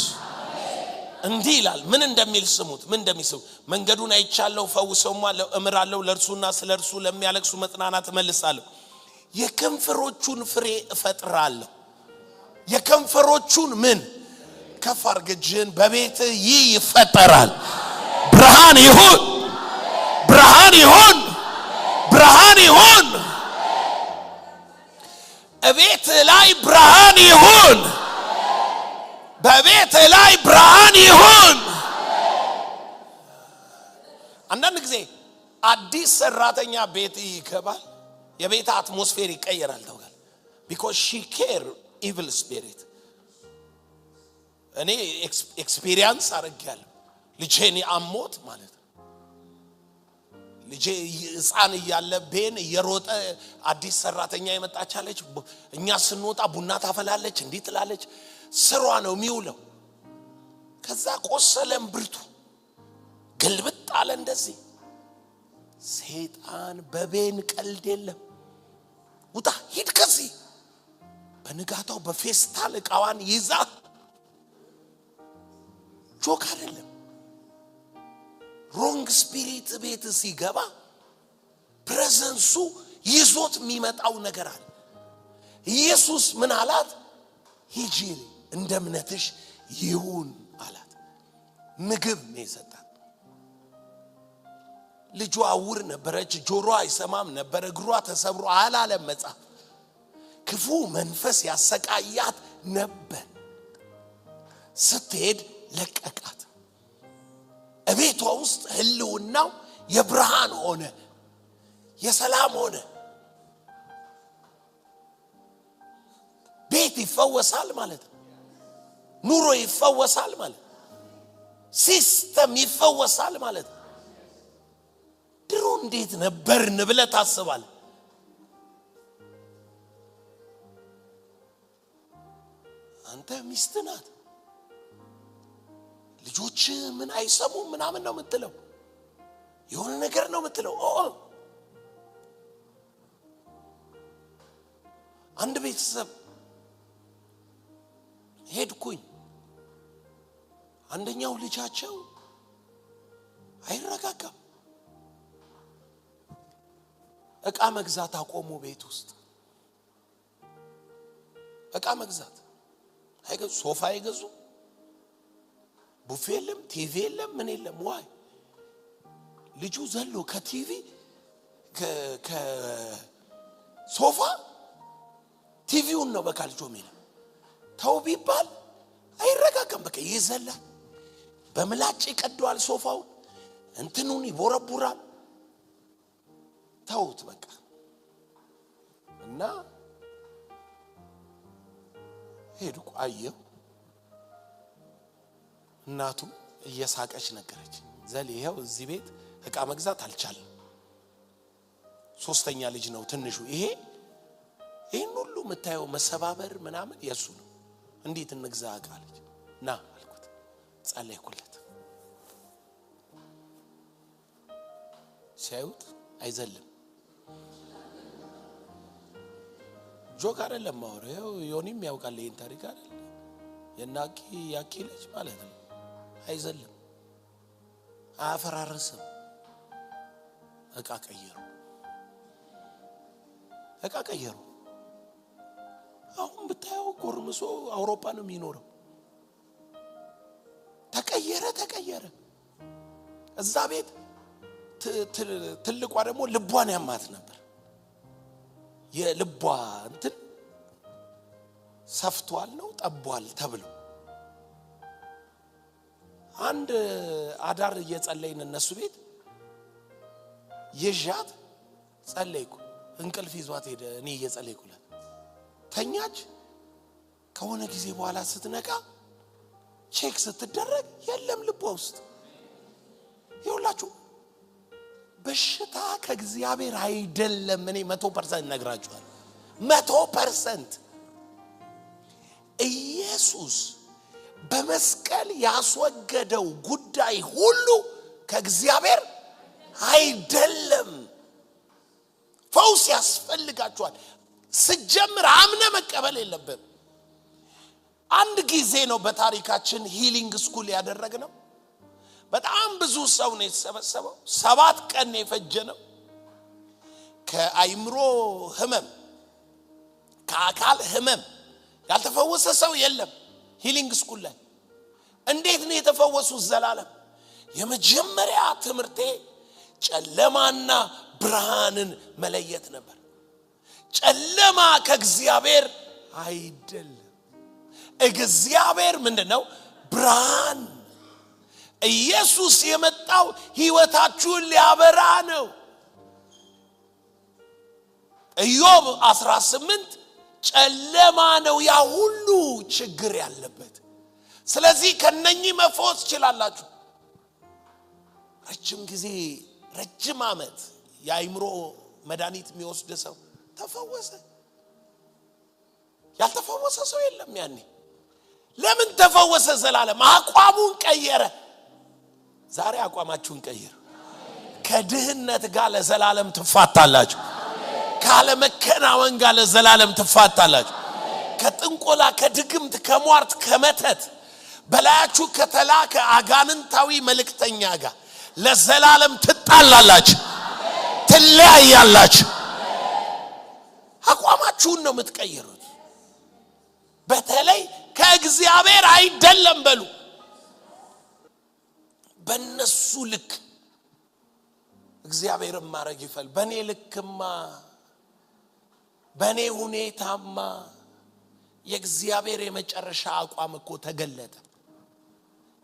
እንዲህ ይላል። ምን እንደሚል ስሙት። ምን እንደሚስሙ መንገዱን አይቻለሁ ፈውሰውማለሁ እምራለሁ ለርሱና ስለርሱ ለሚያለቅሱ መጽናናት መልሳለሁ የከንፈሮቹን ፍሬ እፈጥራለሁ። የከንፈሮቹን ምን ከፋርገጅን በቤት ይፈጠራል። ብርሃን ይሁን ብርሃን ይሁን ብርሃን ይሁን እቤት ላይ ብርሃን ይሁን በቤት ላይ ብርሃን ይሁን። አንዳንድ ጊዜ አዲስ ሰራተኛ ቤት ይገባል የቤት አትሞስፌር ይቀየራል። ታውቃለህ because she care evil spirit እኔ ኤክስፒሪየንስ አረጋለሁ። ልጄን አሞት ማለት ነው። ልጄ ህፃን እያለ ቤን እየሮጠ አዲስ ሰራተኛ የመጣቻለች እኛ ስንወጣ ቡና ታፈላለች እንዲህ ትላለች ስሯ ነው የሚውለው። ከዛ ቆሰለም ብርቱ ግልብጥ አለ እንደዚህ። ሰይጣን በቤን ቀልድ የለም ውጣ ሂድ ከዚህ። በንጋታው በፌስታል እቃዋን ይዛ ጆክ አይደለም ሮንግ ስፒሪት ቤት ሲገባ ፕሬዘንሱ ይዞት የሚመጣው ነገር አለ። ኢየሱስ ምን አላት? ሂጂ እንደ እምነትሽ ይሁን አላት። ምግብ ነው። ልጇ አውር ነበረች ጆሮ አይሰማም ነበር እግሯ ተሰብሮ አላለም መጽሐፍ። ክፉ መንፈስ ያሰቃያት ነበር። ስትሄድ ለቀቃት። እቤቷ ውስጥ ህልውናው የብርሃን ሆነ የሰላም ሆነ። ቤት ይፈወሳል ማለት ነው። ኑሮ ይፈወሳል ማለት ነው። ሲስተም ይፈወሳል ማለት ነው። ድሮ እንዴት ነበርን ብለህ ታስባለህ? አንተ ሚስት ናት ልጆች ምን አይሰሙም ምናምን ነው የምትለው የሆነ ነገር ነው የምትለው። አንድ ቤተሰብ ሄድኩኝ። አንደኛው ልጃቸው አይረጋጋም። እቃ መግዛት አቆሙ። ቤት ውስጥ እቃ መግዛት አይገዙ። ሶፋ አይገዙ ቡፌ የለም ቲቪ የለም ምን የለም። ዋይ ልጁ ዘሎ ከቲቪ ከሶፋ ቲቪውን ነው በቃ ልጁ ምን ተው ቢባል አይረጋጋም። በቃ ይዘላል። በምላጭ ይቀደዋል ሶፋው እንትኑን ይቦረቡራል። ተውት በቃ እና ሄድኩ አየሁ እናቱ እየሳቀች ነገረች ዘል ይሄው እዚህ ቤት ዕቃ መግዛት አልቻለም ሶስተኛ ልጅ ነው ትንሹ ይሄን ሁሉ መታየው መሰባበር ምናምን የሱ ነው እንዴት እንግዛ አቃለች ና አልኩት ጸለይኩለት ሲያዩት አይዘልም ጆክ አይደለም ማውራው ዮኒም ያውቃል ይሄን ታሪክ አይደል የናቂ ያቂ ልጅ ማለት ነው አይዘልም አፈራረሰም ዕቃ ቀየሩ አሁን ብታየው ጎርምሶ አውሮፓ ነው የሚኖረው ተቀየረ እዛ ቤት ትልቋ ደግሞ ልቧን ያማት ነበር የልቧ እንትን ሰፍቷል ነው ጠቧል ተብሎ አንድ አዳር እየጸለይን እነሱ ቤት የጃት ጸለይኩ እንቅልፍ ይዟት ሄደ እኔ እየጸለይኩላት ተኛች ከሆነ ጊዜ በኋላ ስትነቃ ቼክ ስትደረግ የለም ልቧ ውስጥ ይውላችሁ በሽታ ከእግዚአብሔር አይደለም እኔ 100% ነግራችኋል 100% ኢየሱስ በመስቀል ያስወገደው ጉዳይ ሁሉ ከእግዚአብሔር አይደለም ፈውስ ያስፈልጋችኋል ስጀምር አምነ መቀበል የለብም አንድ ጊዜ ነው በታሪካችን ሂሊንግ ስኩል ያደረግነው በጣም ብዙ ሰው ነው የተሰበሰበው 7 ቀን የፈጀነው ከአይምሮ ህመም ከአካል ህመም ያልተፈወሰ ሰው የለም ሂሊንግ ስኩል ላይ እንዴት ነው የተፈወሱት ዘላለም የመጀመሪያ ትምርቴ ጨለማና ብርሃንን መለየት ነበር ጨለማ ከእግዚአብሔር አይደለም እግዚአብሔር ምንድነው ብርሃን ኢየሱስ የመጣው ህይወታችሁን ሊያበራ ነው ኢዮብ 18 ጨለማ ነው ያ ሁሉ ችግር ያለበት ስለዚህ ከነኚህ መፈወስ ይችላልላችሁ ረጅም ጊዜ ረጅም አመት የአይምሮ መድኃኒት የሚወስድ ሰው ተፈወሰ ያልተፈወሰ ሰው የለም ያኔ ለምን ተፈወሰ ዘላለም አቋሙን ቀየረ ዛሬ አቋማችሁን ቀይሩ ከድህነት ጋር ለዘላለም ትፋታላችሁ ካለ መከናወን ጋር ለዘላለም ትፋታላችሁ ከጥንቆላ ከድግምት ከሟርት ከመተት በላያችሁ ከተላከ አጋንንታዊ መልእክተኛ ጋር ለዘላለም ትጣላላችሁ ትለያያላችሁ አቋማችሁን ነው የምትቀይሩት በተለይ ከእግዚአብሔር አይደለም በሉ በእነሱ ልክ እግዚአብሔር ማረግ ይፈል በኔ ልክማ በኔ ሁኔታማ የእግዚአብሔር የመጨረሻ አቋም እኮ ተገለጠ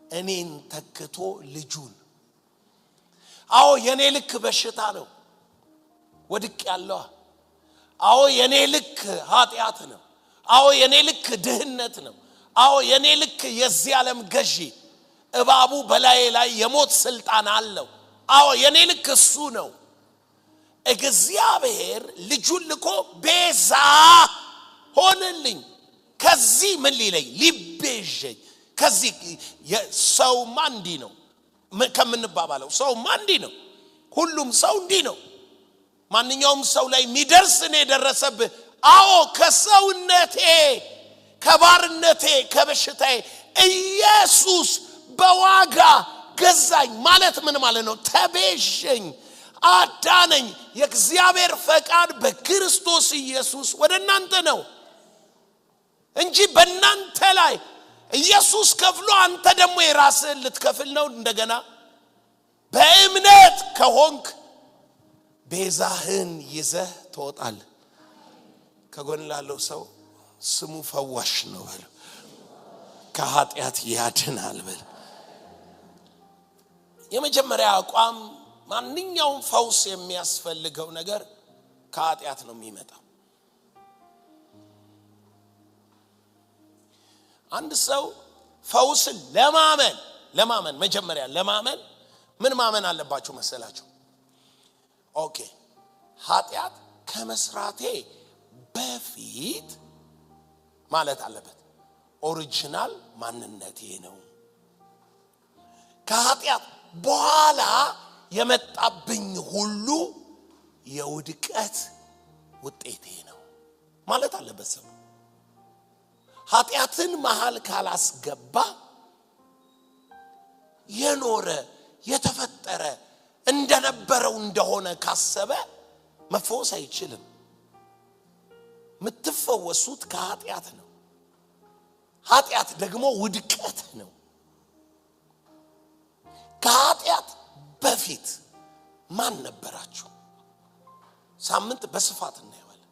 እኔን ተክቶ ልጁን አዎ የኔ ልክ በሽታ ነው ወድቅ ያለው አዎ የኔ ልክ ኃጢያት ነው አዎ የኔ ልክ ድህነት ነው አዎ የኔ ልክ የዚህ ዓለም ገዢ እባቡ በላይ ላይ የሞት ስልጣን አለው አዎ የኔ ልክ እሱ ነው እግዚአብሔር ልጁን ልኮ ቤዛ ሆነልኝ ከዚህ ምን ሊለይ ሊቤዠኝ ከዚህ ሰው ማንዲ ነው ከምንባባለው ሰው ማንዲ ነው ሁሉም ሰው እንዲ ነው ማንኛውም ሰው ላይ የሚደርስ ነው የደረሰብህ አዎ ከሰውነቴ ከባርነቴ ከበሽታዬ ኢየሱስ በዋጋ ገዛኝ ማለት ምን ማለት ነው ተቤዠኝ አዳነኝ የእግዚአብሔር ፈቃድ በክርስቶስ ኢየሱስ ወደናንተ ነው እንጂ በእናንተ ላይ ኢየሱስ ከፍሎ አንተ ደግሞ የራስህን ልትከፍል ነው እንደገና በእምነት ከሆንክ ቤዛህን ይዘህ ትወጣለህ ከጎን ላለው ሰው ስሙ ፈዋሽ ነው በሉ ከኃጢአት ያድናል በሉ የመጀመሪያ አቋም ማንኛውም ፈውስ የሚያስፈልገው ነገር ከኃጢአት ነው የሚመጣው አንድ ሰው ፈውስን ለማመን መጀመሪያ ለማመን ምን ማመን አለባችሁ መሰላችሁ? ኦኬ ኃጢአት ከመስራቴ በፊት ማለት አለበት ኦሪጂናል ማንነቴ ነው። ከኃጢአት በኋላ የመጣብኝ ሁሉ የውድቀት ውጤቴ ነው ማለት አለበት ሰው። ኃጢአትን መሃል ካላስገባ የኖረ የተፈጠረ እንደነበረው እንደሆነ ካሰበ መፈወስ አይችልም። ምትፈወሱት ከኃጢአት ነው። ኃጢአት ደግሞ ውድቀት ነው። ከኃጢአት በፊት ማን ነበራችሁ? ሳምንት በስፋት እናየዋለን።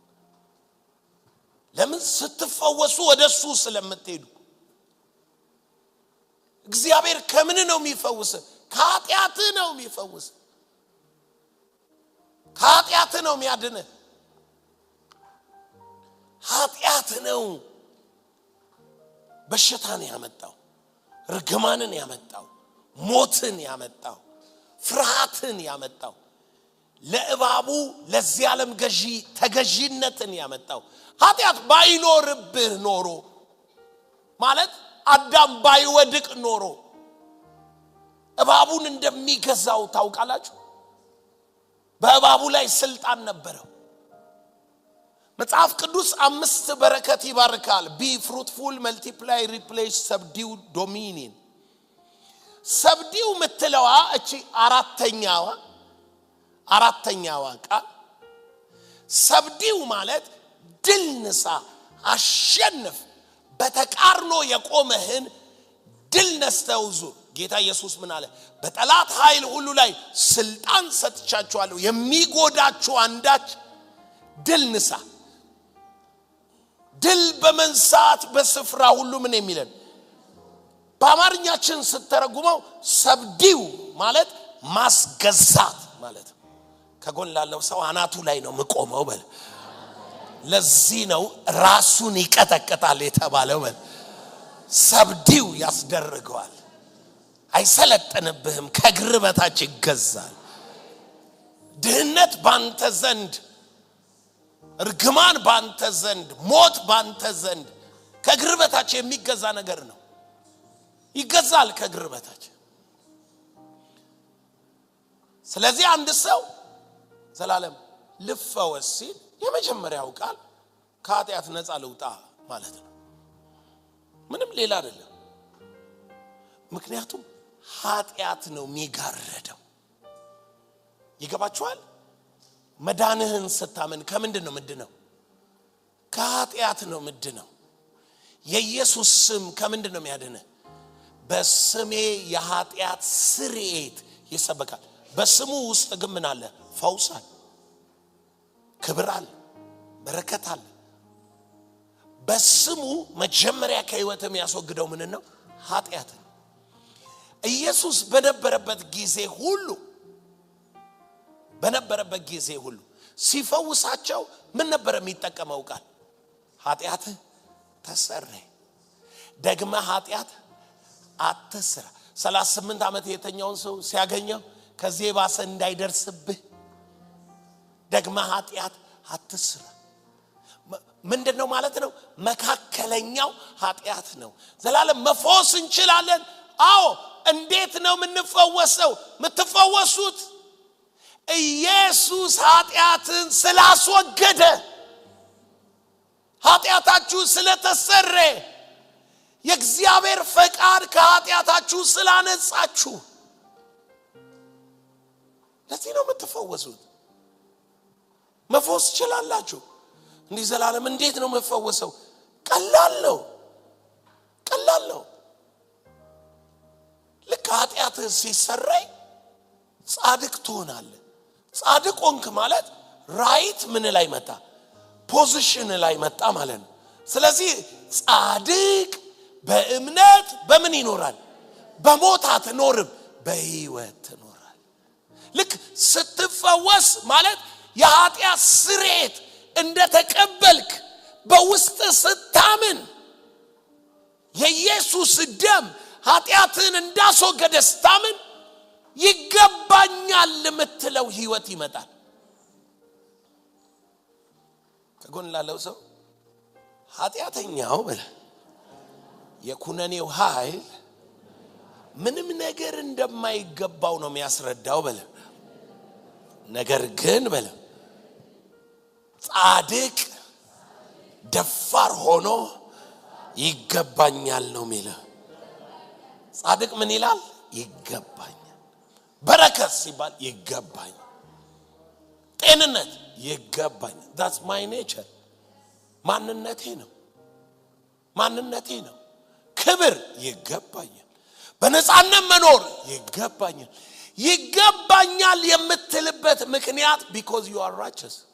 ለምን ስትፈወሱ ወደሱ ስለምትሄዱ። እግዚአብሔር ከምን ነው የሚፈውስ? ከኃጢአት ነው የሚፈውስ። ከኃጢአት ነው የሚያድን። ኃጢአት ነው በሽታን ያመጣው፣ ርግማንን ያመጣው፣ ሞትን ያመጣው፣ ፍርሃትን ያመጣው፣ ለእባቡ ለዚህ ዓለም ገዢ ተገዢነትን ያመጣው። ኃጢአት ባይኖርብህ ኖሮ ማለት አዳም ባይወድቅ ኖሮ እባቡን እንደሚገዛው ታውቃላችሁ። በእባቡ ላይ ስልጣን ነበረው። መጽሐፍ ቅዱስ 5 በረከት ይባርካል። be fruitful, multiply, replace, subdue, dominion። subdue ምትለዋ እቺ አራተኛዋ ቃል subdue ማለት ድል ንሳ፣ አሸንፍ፣ በተቃርኖ የቆመህን ድል ነስተው ዙር። ጌታ ኢየሱስ ምን አለ? በጠላት ኃይል ሁሉ ላይ ስልጣን ሰጥቻችኋለሁ፣ የሚጎዳችሁ አንዳች ድል ንሳ። ድል በመንሳት በስፍራ ሁሉ ምን የሚለን? በአማርኛችን ስተረጉመው ሰብዲው ማለት ማስገዛት ማለት። ከጎን ላለው ሰው አናቱ ላይ ነው መቆመው በል። ለዚህ ነው ራሱን ይቀጠቅጣል የተባለው በል። ሰብዲው ያስደርገዋል። አይሰለጥንብህም፣ ከእግር በታች ይገዛል። ድህነት ባንተ ዘንድ፣ ርግማን ባንተ ዘንድ፣ ሞት ባንተ ዘንድ ከእግር በታች የሚገዛ ነገር ነው። ይገዛል ከእግር በታች። ስለዚህ አንድ ሰው ዘላለም ልፈወስ ሲል የመጀመሪያው ቃል ከኃጢአት ነፃ ልውጣ ማለት ነው። ምንም ሌላ አይደለም። ምክንያቱም ኃጢአት ነው የሚጋረደው። ይገባችኋል? መዳንህን ስታመን ከምንድን ነው ምንድነው? ከኃጢአት ነው ምንድነው? የኢየሱስ ስም ከምንድን ነው የሚያድነው? በስሜ የኃጢአት ስርየት ይሰበካል። በስሙ ውስጥ ግን ምን አለ? ፈውስ አለ፣ ክብር አለ፣ በረከት አለ። በስሙ መጀመሪያ ከህይወት የሚያስወግደው ምን ነው? ኃጢአት። ኢየሱስ በነበረበት ጊዜ ሁሉ ሲፈውሳቸው ምን ነበር የሚጠቀመው ቃል? ኃጢአት ተሰረየ፣ ደግመ ኃጢአት አትስራ። 38 ዓመት የተኛውን ሰው ሲያገኘው ከዚህ ባሰ እንዳይደርስብህ ደግመ ኃጢአት አትስራ። ምንድነው ማለት ነው? መካከለኛው ኃጢአት ነው። ዘላለም መፈወስ እንችላለን። አዎ። እንዴት ነው የምንፈወሰው? የምትፈወሱት ኢየሱስ ኃጢአትን ስላስወገደ፣ ኃጢአታችሁ ስለተሰረየ፣ የእግዚአብሔር ፈቃድ ከኃጢአታችሁ ስላነጻችሁ፣ ለዚህ ነው የምትፈወሱት። መፈወስ ትችላላችሁ። እንዲህ ዘላለም እንዴት ነው መፈወሰው? ቀላል ነው። ልክ ኃጢአትህ ሲሰረይ ጻድቅ ትሆናለህ። ጻድቅ ሆንክ ማለት ራይት ምን ላይ መጣ? ፖዚሽን ላይ መጣ ማለት ነው። ስለዚህ ጻድቅ በእምነት በምን ይኖራል? በሞት አትኖርም፣ በሕይወት ትኖራል። ልክ ስትፈወስ ማለት የኃጢአት ስርየት እንደተቀበልክ በውስጥ ስታምን የኢየሱስ ደም ኃጢአትን እንዳስወገደ ስታምን ይገባኛል የምትለው ህይወት ይመጣል። ከጎን ላለው ሰው ኃጢአተኛው በለ የኩነኔው ኃይል ምንም ነገር እንደማይገባው ነው የሚያስረዳው በለ። ነገር ግን በለ ጻድቅ ደፋር ሆኖ ይገባኛል ነው የሚለው። ጻድቅ ምን ይላል? ይገባኛል። በረከት ሲባል ይገባኛል። ጤንነት ይገባኛል። that's my nature ማንነቴ ነው። ክብር ይገባኛል። በነፃነት መኖር ይገባኛል። ይገባኛል የምትልበት ምክንያት because you are righteous።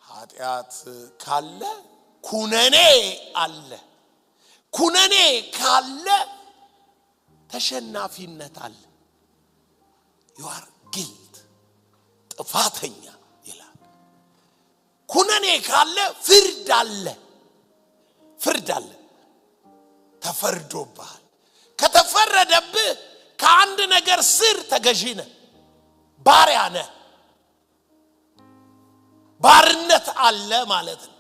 ኃጢአት ካለ ኩነኔ አለ። ኩነኔ ካለ ተሸናፊነት አለ። you are guilt ጥፋተኛ ይላል። ኩነኔ ካለ ፍርድ አለ። ተፈርዶብሃል። ከተፈረደብህ ከአንድ ነገር ስር ተገዢ ነህ፣ ባሪያ ነህ። ባርነት አለ ማለት ነው።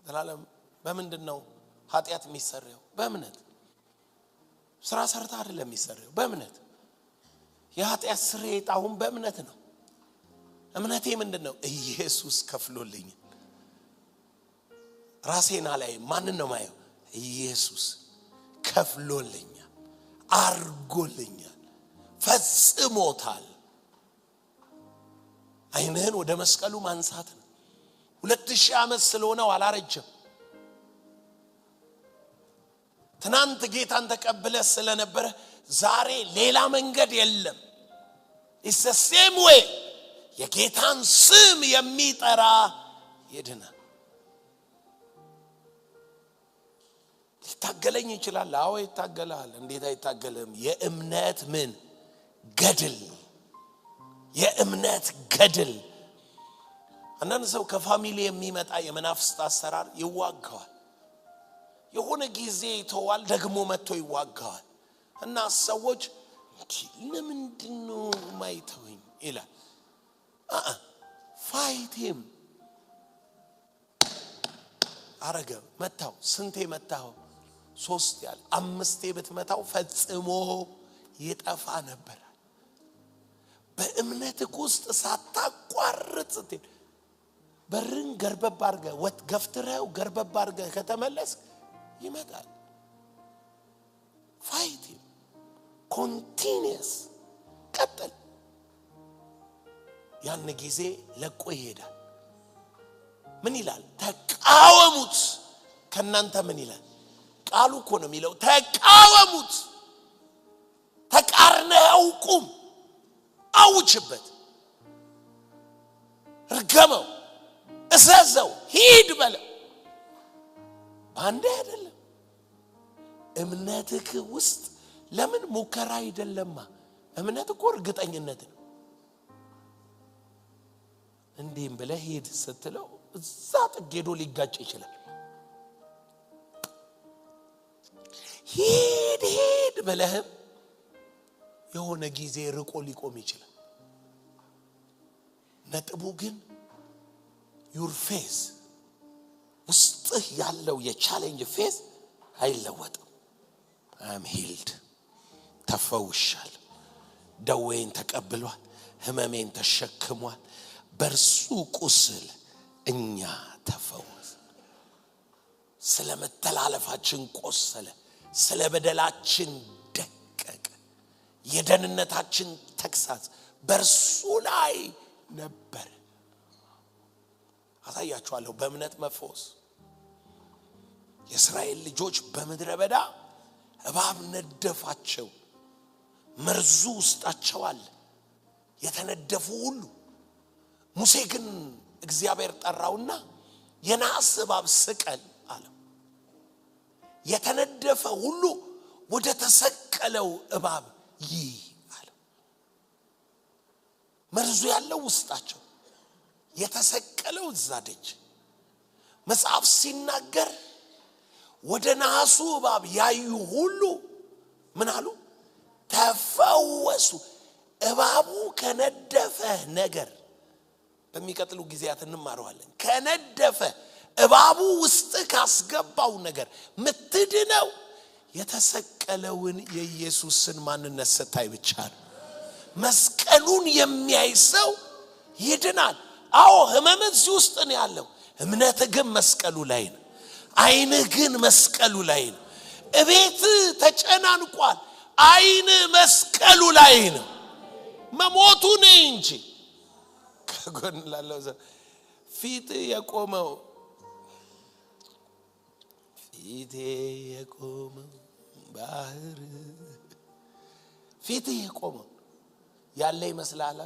ዘላለም በምንድነው ኃጢአት የሚሰራው? በእምነት። ስራ ሰርታ አይደለም የሚሰራው፣ በእምነት። የኃጢአት ስርየት አሁን በእምነት ነው። እምነቴ ምንድነው? ኢየሱስ ከፍሎልኝ። ራሴና ላይ ማንን ነው ማየው? ኢየሱስ ከፍሎልኛል፣ አርጎልኛል፣ ፈጽሞታል። አይንህን ወደ መስቀሉ ማንሳት ነው። 2000 ዓመት ስለሆነው አላረጀም። ትናንት ጌታን ተቀበለ ስለነበረ ዛሬ ሌላ መንገድ የለም። it's the same way። የጌታን ስም የሚጠራ ይድናል። ሊታገለኝ ይችላል። አዎ ይታገላል። እንዴት አይታገልም? የእምነት ምን ገድል። አንዳንድ ሰው ከፋሚሊ የሚመጣ የመናፍስት አሰራር ይዋጋዋል። የሆነ ጊዜ ይተዋል፣ ደግሞ መጥቶ ይዋጋዋል። እና ሰዎች ለምንድነው ማይተውኝ ይላል። ፋይቲም አረገ መታው። ስንቴ መታው? 3 ያለ 5 ብትመታው ፈጽሞ ይጠፋ ነበር። በእምነትህ ውስጥ ሳታቋርጥ ስትል በርን ገርበብ አድርገህ ወጥ ገፍትረው ገርበብ አድርገህ ከተመለስ ይመጣል። ፋይት ኮንቲኒየስ ቀጥል። ያን ጊዜ ለቆ ይሄዳል። ምን ይላል? ተቃወሙት። ከናንተ ምን ይላል? ቃሉ እኮ ነው የሚለው ተቃወሙት። ተቃርነው ቁም፣ አውጭበት፣ ርገመው፣ እዘዘው፣ ሂድ በለው። ባንዴ አይደለም። እምነትህ ውስጥ ለምን ሙከራ አይደለማ? እምነት እኮ እርግጠኝነት ነው። እንዴም ብለህ ሂድ ስትለው እዛ ጥጌዶ ሊጋጭ ይችላል። ሂድ ብለህም የሆነ ጊዜ ርቆ ሊቆም ይችላል። ነጥቡ ግን your face ውስጥህ ያለው የቻሌንጅ ፌስ አይለወጥም። I'm healed ተፈውሻል። ደዌን ተቀብሏል፣ ህመሜን ተሸክሟል። በርሱ ቁስል እኛ ተፈወስ። ስለመተላለፋችን ቆሰለ፣ ስለበደላችን ደቀቀ። የደህንነታችን ተግሳጽ በርሱ ላይ ነበር። አሳያችኋለሁ በእምነት መፈወስ። የእስራኤል ልጆች በምድረ በዳ እባብ ነደፋቸው፣ መርዙ ውስጣቸው አለ፣ የተነደፉ ሁሉ። ሙሴ ግን እግዚአብሔር ጠራውና የናስ እባብ ስቀል አለው። የተነደፈ ሁሉ ወደ ተሰቀለው እባብ ይህ አለው። መርዙ ያለው ውስጣቸው የተሰቀለው እዛ ደጅ መጽሐፍ ሲናገር ወደ ነሐሱ እባብ ያዩ ሁሉ ምን አሉ ተፈወሱ እባቡ ከነደፈ ነገር በሚቀጥሉ ጊዜያት እንማረዋለን ከነደፈ እባቡ ውስጥ ካስገባው ነገር ምትድነው የተሰቀለውን የኢየሱስን ማንነት ስታይ ብቻ ነው መስቀሉን የሚያይ ሰው ይድናል አዎ ህመም እዚህ ውስጥ ነው ያለው እምነት ግን መስቀሉ ላይ ነው አይንህ ግን መስቀሉ ላይ ነው እቤት ተጨናንቋል አይን መስቀሉ ላይ ነው መሞቱ ነው እንጂ ከጎን ላለው ፊት የቆመው ባህር ፊት የቆመው ያለ ይመስላል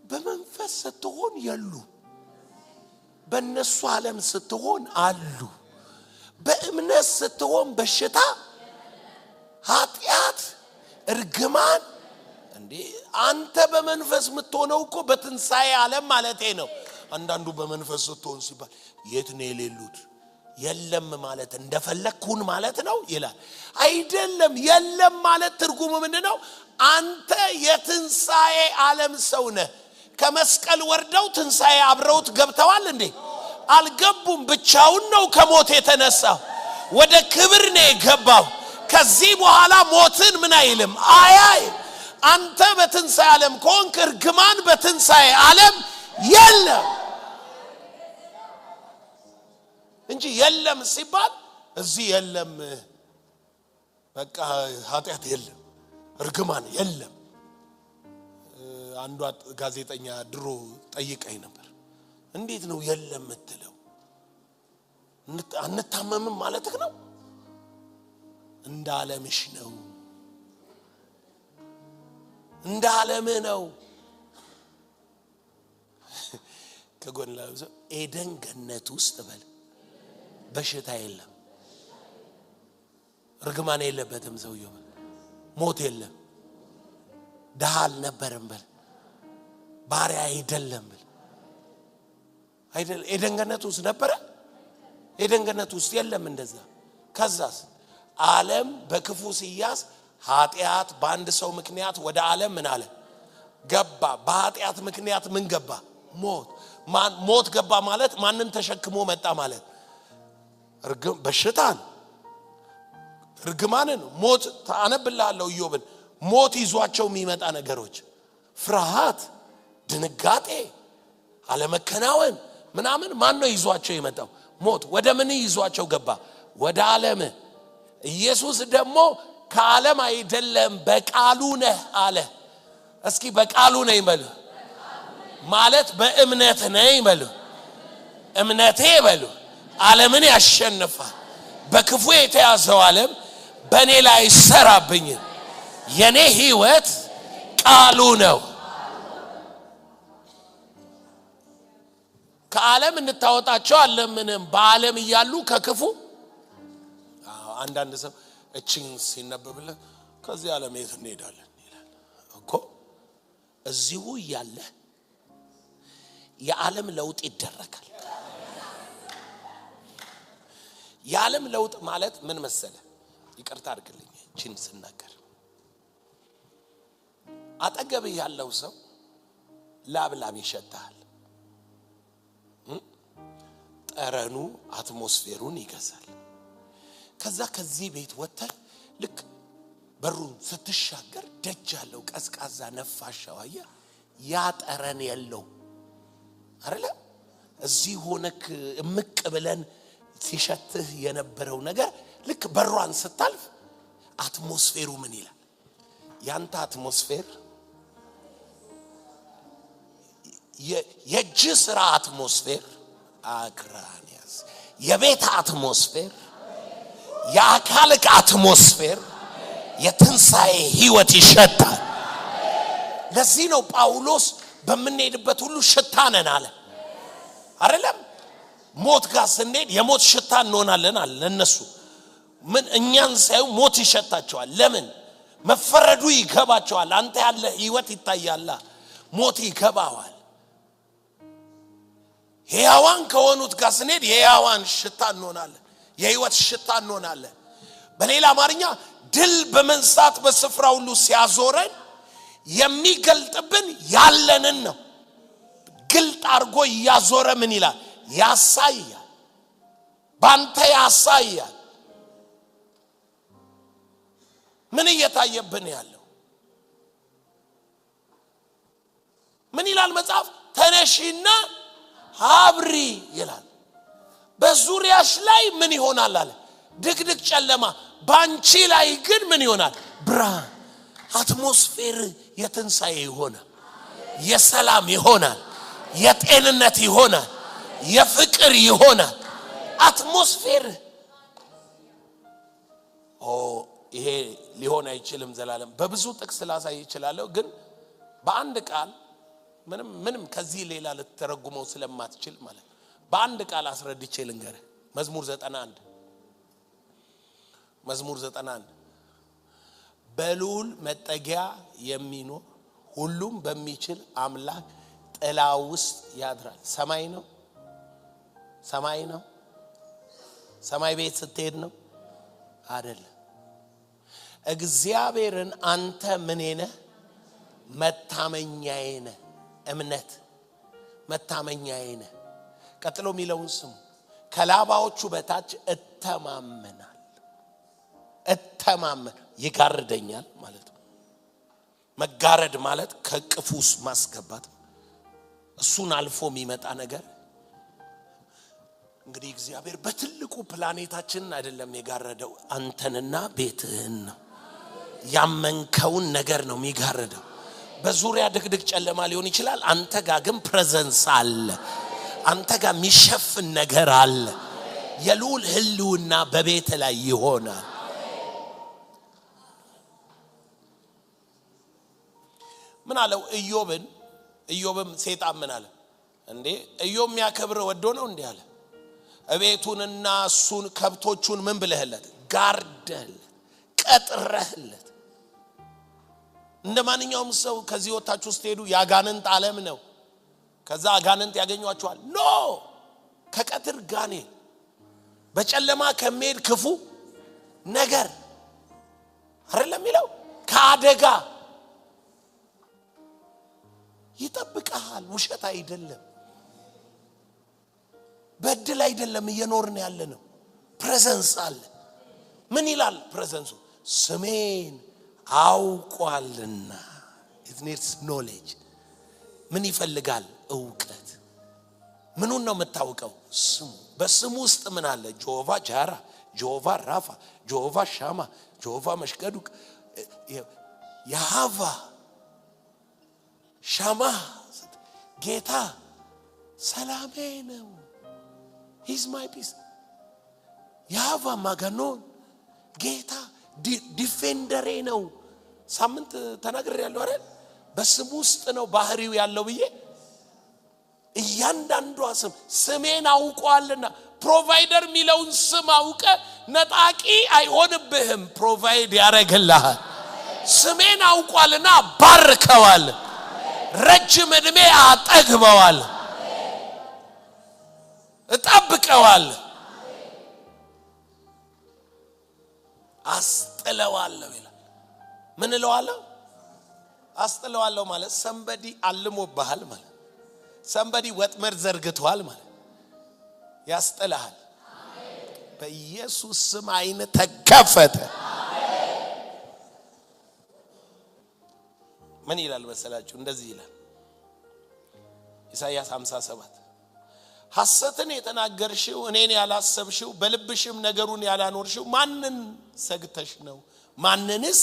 በመንፈስ ስትሆን ያሉ በእነሱ ዓለም ስትሆን አሉ በእምነት ስትሆን በሽታ ኃጢአት እርግማን እንዴ አንተ በመንፈስ የምትሆነው እኮ በትንሳኤ ዓለም ማለቴ ነው አንዳንዱ በመንፈስ ስትሆን ሲባል የት ነው የሌሉት የለም ማለት እንደፈለኩን ማለት ነው ይላል አይደለም የለም ማለት ትርጉሙ ምንድነው አንተ የትንሳኤ ዓለም ሰው ነህ ከመስቀል ወርደው ትንሳኤ አብረውት ገብተዋል እንዴ አልገቡም ብቻውን ነው ከሞት የተነሳው ወደ ክብር ነው የገባው ከዚህ በኋላ ሞትን ምን አይልም አያይ አንተ በትንሳኤ ዓለም ኮንክ እርግማን በትንሳኤ ዓለም የለም እንጂ የለም ሲባል እዚህ የለም በቃ ኃጢአት የለም እርግማን የለም አንዱ ጋዜጠኛ ድሮ ጠይቀኝ ነበር እንዴት ነው የለም ምትለው አንታመምም ማለትህ ነው እንዳለምሽ ነው እንዳለምህ ነው ከጎን ላውዘ ኤደን ገነት ውስጥ በል በሽታ የለም እርግማን የለበትም ሰውየው ሞት የለም ዳል ነበርም በል ባሪያ አይደለም በል አይደል ኤደን ገነት ውስጥ ነበር ኤደን ገነት ውስጥ የለም እንደዛ ከዛስ ዓለም በክፉ ሲያዝ ኃጢአት በአንድ ሰው ምክንያት ወደ ዓለም ምን አለ ገባ በኃጢአት ምክንያት ምን ገባ ሞት ገባ ማለት ማንን ተሸክሞ መጣ ማለት በሽታን እርግማንን ሞት ታነብልሃለሁ ኢዮብን ሞት ይዟቸው የሚመጣ ነገሮች ፍርሃት ድንጋጤ አለመከናወን ምናምን ማን ነው ይዟቸው የመጣው ሞት ወደ ምን ይዟቸው ገባ ወደ ዓለም ኢየሱስ ደግሞ ከዓለም አይደለም በቃሉ ነህ አለ እስኪ በቃሉ ነኝ በሉ ማለት በእምነት ነኝ በሉ እምነቴ በሉ ዓለምን ያሸንፋል በክፉ የተያዘው ዓለም በኔ ላይ ሰራብኝ የኔ ህይወት ቃሉ ነው ከዓለም እንታወጣቸው ዓለምንም በዓለም ይያሉ ከክፉ አንዳንድ ሰው እቺን ሲነበብለ ከዚህ ዓለም የት እንሄዳለን ይላል እኮ እዚሁ ያለ የዓለም ለውጥ ይደረጋል የዓለም ለውጥ ማለት ምን መሰለ ይቅርታ አድርግልኝ እቺን ስናገር አጠገብ ያለው ሰው ላብላብ ይሸታል ጠረኑ አትሞስፌሩን ይገዛል ከዛ ከዚህ ቤት ወጥተህ ልክ በሩን ስትሻገር ደጅ ያለው ቀዝቃዛ ነፋሻው አያ ያ ጠረን የለው አይደለ እዚህ ሆነክ እምቅ ብለን ሲሸትህ የነበረው ነገር ልክ በሯን ስታልፍ አትሞስፌሩ ምን ይላል ያንተ አትሞስፌር የጅስራ አትሞስፌር አክራኒያስ የቤት አትሞስፌር የአካልክ አትሞስፌር የትንሳኤ ህይወት ይሸታል ለዚህ ነው ጳውሎስ በመንሄድበት ሁሉ ሽታ ነን አለ አይደለም ሞት ጋር ስንሄድ የሞት ሽታ እንሆናለን አለ ለነሱ ምን እኛን ሳይው ሞት ይሸታቸዋል ለምን መፈረዱ ይገባቸዋል አንተ ያለ ህይወት ይታያል ሞት ይገባዋል። ሕያዋን ከሆኑት ጋር ስንሄድ የሕያዋን ሽታ እንሆናለን፣ የሕይወት ሽታ እንሆናለን። በሌላ አማርኛ ድል በመንሳት በስፍራ ሁሉ ሲያዞረን የሚገልጥብን ያለንን ነው። ግልጥ አርጎ ያዞረ ምን ይላል? ያሳያል። ባንተ ያሳያል። ምን እየታየብን ያለው? ምን ይላል መጽሐፍ? ተነሺና አብሪ ይላል። በዙሪያሽ ላይ ምን ይሆናል አለ? ድቅድቅ ጨለማ። ባንቺ ላይ ግን ምን ይሆናል? ብርሃን። አትሞስፌር የትንሳኤ ይሆናል፣ የሰላም ይሆናል፣ የጤንነት ይሆናል፣ የፍቅር ይሆናል። አትሞስፌር ይሄ ሊሆን አይችልም ዘላለም። በብዙ ጥቅስ ላሳይ ይችላልው፣ ግን በአንድ ቃል ምንም ከዚህ ሌላ ልትተረጉመው ስለማትችል ማለት በአንድ ቃል አስረድቼ ልንገር። መዝሙር 91 በልዑል መጠጊያ የሚኖር ሁሉም በሚችል አምላክ ጥላ ውስጥ ያድራል። ሰማይ ነው፣ ሰማይ ቤት ስትሄድ ነው አይደለም። እግዚአብሔርን አንተ ምን ነህ? መታመኛዬ ነህ። እምነት መታመኛዬ ነህ። ቀጥሎ የሚለውን ስሙ። ከላባዎቹ በታች እተማመን ይጋርደኛል ማለት ነው። መጋረድ ማለት ከቅፉስ ማስገባት፣ እሱን አልፎ የሚመጣ ነገር። እንግዲህ እግዚአብሔር በትልቁ ፕላኔታችንን አይደለም የጋረደው፣ አንተንና ቤትህን ነው። ያመንከውን ነገር ነው የሚጋርደው። በዙሪያ ድቅድቅ ጨለማ ሊሆን ይችላል፣ አንተ ጋር ግን ፕሬዘንስ አለ። አንተ ጋር የሚሸፍን ነገር አለ። የልዑል ህልውና በቤት ላይ ይሆናል። ምን አለው ኢዮብም ሰይጣን ምን አለ እንዴ? ኢዮብ የሚያከብር ወዶ ነው እንዴ አለ። እቤቱንና እሱን ከብቶቹን ምን ብለህለት? ጋርደህለት፣ ቀጥረህለት። እንደማንኛውም ሰው ከዚህ ወጣችሁ ስትሄዱ ያጋንንት ዓለም ነው፣ ከዛ አጋንንት ያገኟቸዋል። ኖ ከቀትር ጋኔን በጨለማ ከመሄድ ክፉ ነገር አይደለም የሚለው፣ ከአደጋ ይጠብቃል። ውሸት አይደለም፣ በድል አይደለም እየኖርን ያለ ነው። ፕሬዘንስ አለ። ምን ይላል ፕሬዘንሱ? ስሜን አውቋልና። it needs knowledge። ምን ይፈልጋል? እውቀት። ምኑን ነው የምታውቀው? ስሙ። በስሙ ውስጥ ምን አለ? ጆቫ ጃራ፣ ጆቫ ራፋ፣ ጆቫ ሻማ፣ ጆቫ መሽገዱክ፣ ያሃቫ ሻማ። ጌታ ሰላሜ ነው። he's my peace። ያሃቫ ማጋኖን ጌታ ዲፌንደሬ ነው። ሳምንት ተናግሬ ያለው አይደል? በስሙ ውስጥ ነው ባህሪው ያለው ብዬ። እያንዳንዱ ስሜን አውቋልና። ፕሮቫይደር ሚለውን ስም አውቀ ነጣቂ አይሆንብህም፣ ፕሮቫይድ ያረጋግልሃል። ስሜን አውቋልና ባርከዋል፣ ረጅም እድሜ አጠግበዋል፣ እጠብቀዋል፣ አስጥለዋለሁ ይላል። ምን እለዋለሁ? አስጥለዋለሁ ማለት somebody አልሞብሃል ማለት፣ somebody ወጥመድ ዘርግቷል ማለት። ያስጥልሃል። በኢየሱስ ስም አይን ተከፈተ። ምን ይላል መሰላችሁ? እንደዚህ ይላል ኢሳይያስ 57 ሐሰትን የተናገርሽው እኔን ያላሰብሽው በልብሽም ነገሩን ያላኖርሽው ማንን ሰግተሽ ነው? ማንንስ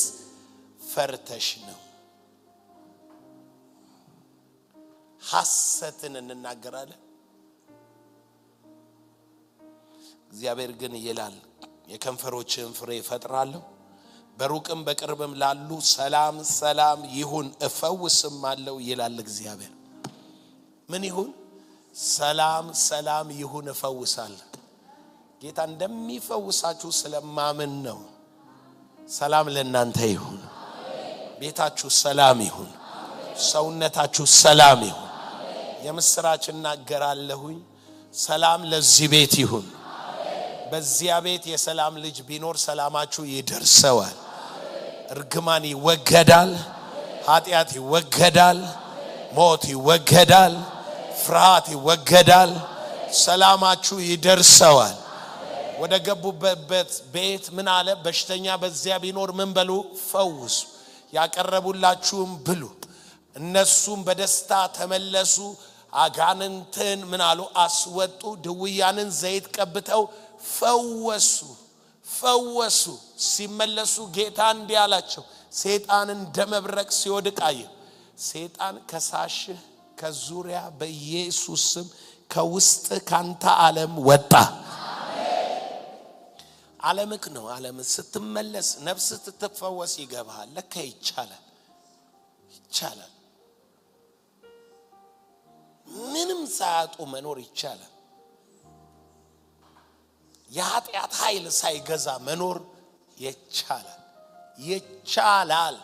ፈርተሽ ነው? ሐሰትን እንናገራለን። እግዚአብሔር ግን ይላል የከንፈሮችን ፍሬ እፈጥራለሁ፣ በሩቅም በቅርብም ላሉ ሰላም ሰላም ይሁን እፈውስም አለው ይላል እግዚአብሔር። ምን ይሁን? ሰላም ሰላም ይሁን እፈውሳለሁ። ጌታ እንደሚፈውሳችሁ ስለማምን ነው። ሰላም ለእናንተ ይሁን። ቤታችሁ ሰላም ይሁን፣ ሰውነታችሁ ሰላም ይሁን። የምስራች እናገራለሁኝ። ሰላም ለዚህ ቤት ይሁን። በዚያ ቤት የሰላም ልጅ ቢኖር ሰላማችሁ ይደርሰዋል። እርግማን ይወገዳል፣ ኃጢአት ይወገዳል፣ ሞት ይወገዳል፣ ፍርሃት ይወገዳል። ሰላማችሁ ይደርሰዋል። ወደ ገቡበት ቤት ምን አለ? በሽተኛ በዚያ ቢኖር ምን በሉ? ፈውሱ። ያቀረቡላችሁም ብሉ። እነሱም በደስታ ተመለሱ። አጋንንትን ምን አሉ? አስወጡ። ድውያንን ዘይት ቀብተው ፈወሱ። ሲመለሱ ጌታ እንዲህ አላቸው፣ ሰይጣን እንደመብረቅ ሲወድቅ አየ። ሰይጣን ከሳሽህ ከዙሪያ በኢየሱስ ስም ከውስጥ ካንተ ዓለም ወጣ። ዓለምክ ነው። ዓለም ስትመለስ ነፍስ ስትፈወስ ይገባሃል። ለካ ይቻላል። ምንም ሳያጡ መኖር ይቻላል። የኃጢአት ኃይል ሳይገዛ መኖር ይቻላል።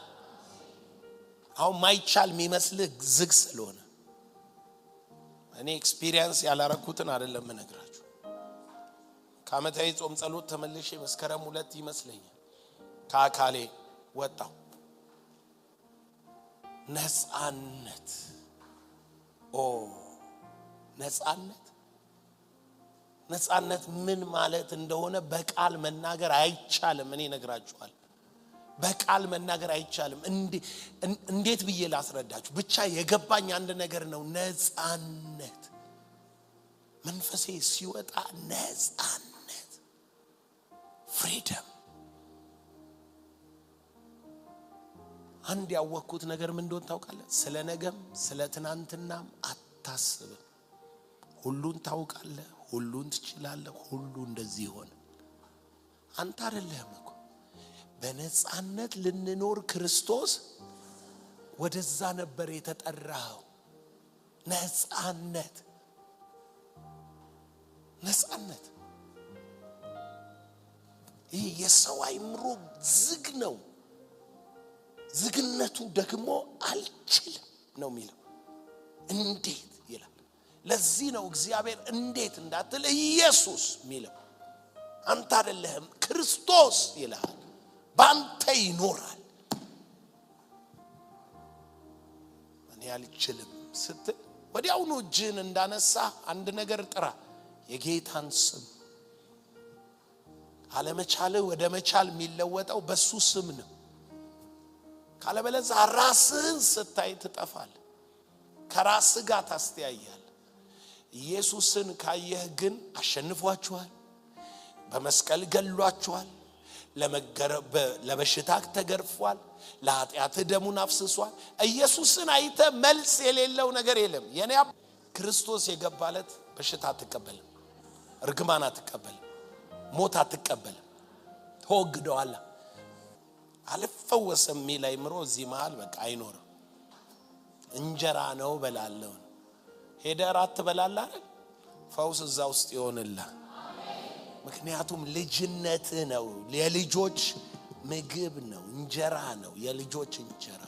አሁን ማይቻል የሚመስልህ ዝግ ስለሆነ እኔ ኤክስፒሪየንስ ያላረኩትን አይደለም እነግራችሁ። ከዓመታዊ ጾም ጸሎት ተመልሼ መስከረም 2 ይመስለኛል ከአካሌ ወጣው። ነፃነት ነፃነት ምን ማለት እንደሆነ በቃል መናገር አይቻልም። እኔ እነግራችኋለሁ። በቃል መናገር አይቻልም። እንዴት ብዬ ላስረዳችሁ? ብቻ የገባኝ አንድ ነገር ነው። ነፃነት መንፈሴ ሲወጣ ነፃነት፣ ፍሪደም። አንድ ያወቅኩት ነገር ምን እንደሆነ ታውቃለህ? ስለ ነገም ስለ ትናንትናም አታስብም። ሁሉን ታውቃለህ፣ ሁሉን ትችላለህ፣ ሁሉ እንደዚህ ሆነ። አንተ አይደለህም እኮ በነፃነት ልንኖር ክርስቶስ ወደዛ ነበር የተጠራው። ነፃነት ይህ የሰው አይምሮ ዝግ ነው። ዝግነቱ ደግሞ አልችልም ነው የሚለው። እንዴት ይላል። ለዚህ ነው እግዚአብሔር እንዴት እንዳትል ኢየሱስ የሚለው። አንተ አይደለህም፣ ክርስቶስ ይላል። ባንተ ይኖራል። እኔ አልችልም ስትል ወዲያውኑ እጅን እንዳነሳ አንድ ነገር ጥራ፣ የጌታን ስም። አለመቻል ወደ መቻል የሚለወጠው በሱ ስም ነው። ካለበለዚያ ራስህን ስታይ ትጠፋለህ። ከራስህ ጋር ታስተያያለህ። ኢየሱስን ካየህ ግን አሸንፏችኋል። በመስቀል ገሏችኋል። ለበሽታ ተገርፏል። ለኃጢአት ደሙን አፍስሷል። ኢየሱስን አይተ መልስ የሌለው ነገር የለም። የኔ ክርስቶስ የገባለት በሽታ አትቀበልም፣ እርግማን አትቀበልም፣ ሞት አትቀበልም። ተወግደዋል። አልፈወስም የሚል አይምሮ እዚህ መሃል በቃ አይኖርም። እንጀራ ነው በላለሁ። ሄደህ ራት ትበላለህ አይደል? ፈውስ እዛ ውስጥ ይሆንልህ። ምክንያቱም ልጅነት ነው። የልጆች ምግብ ነው፣ እንጀራ ነው፣ የልጆች እንጀራ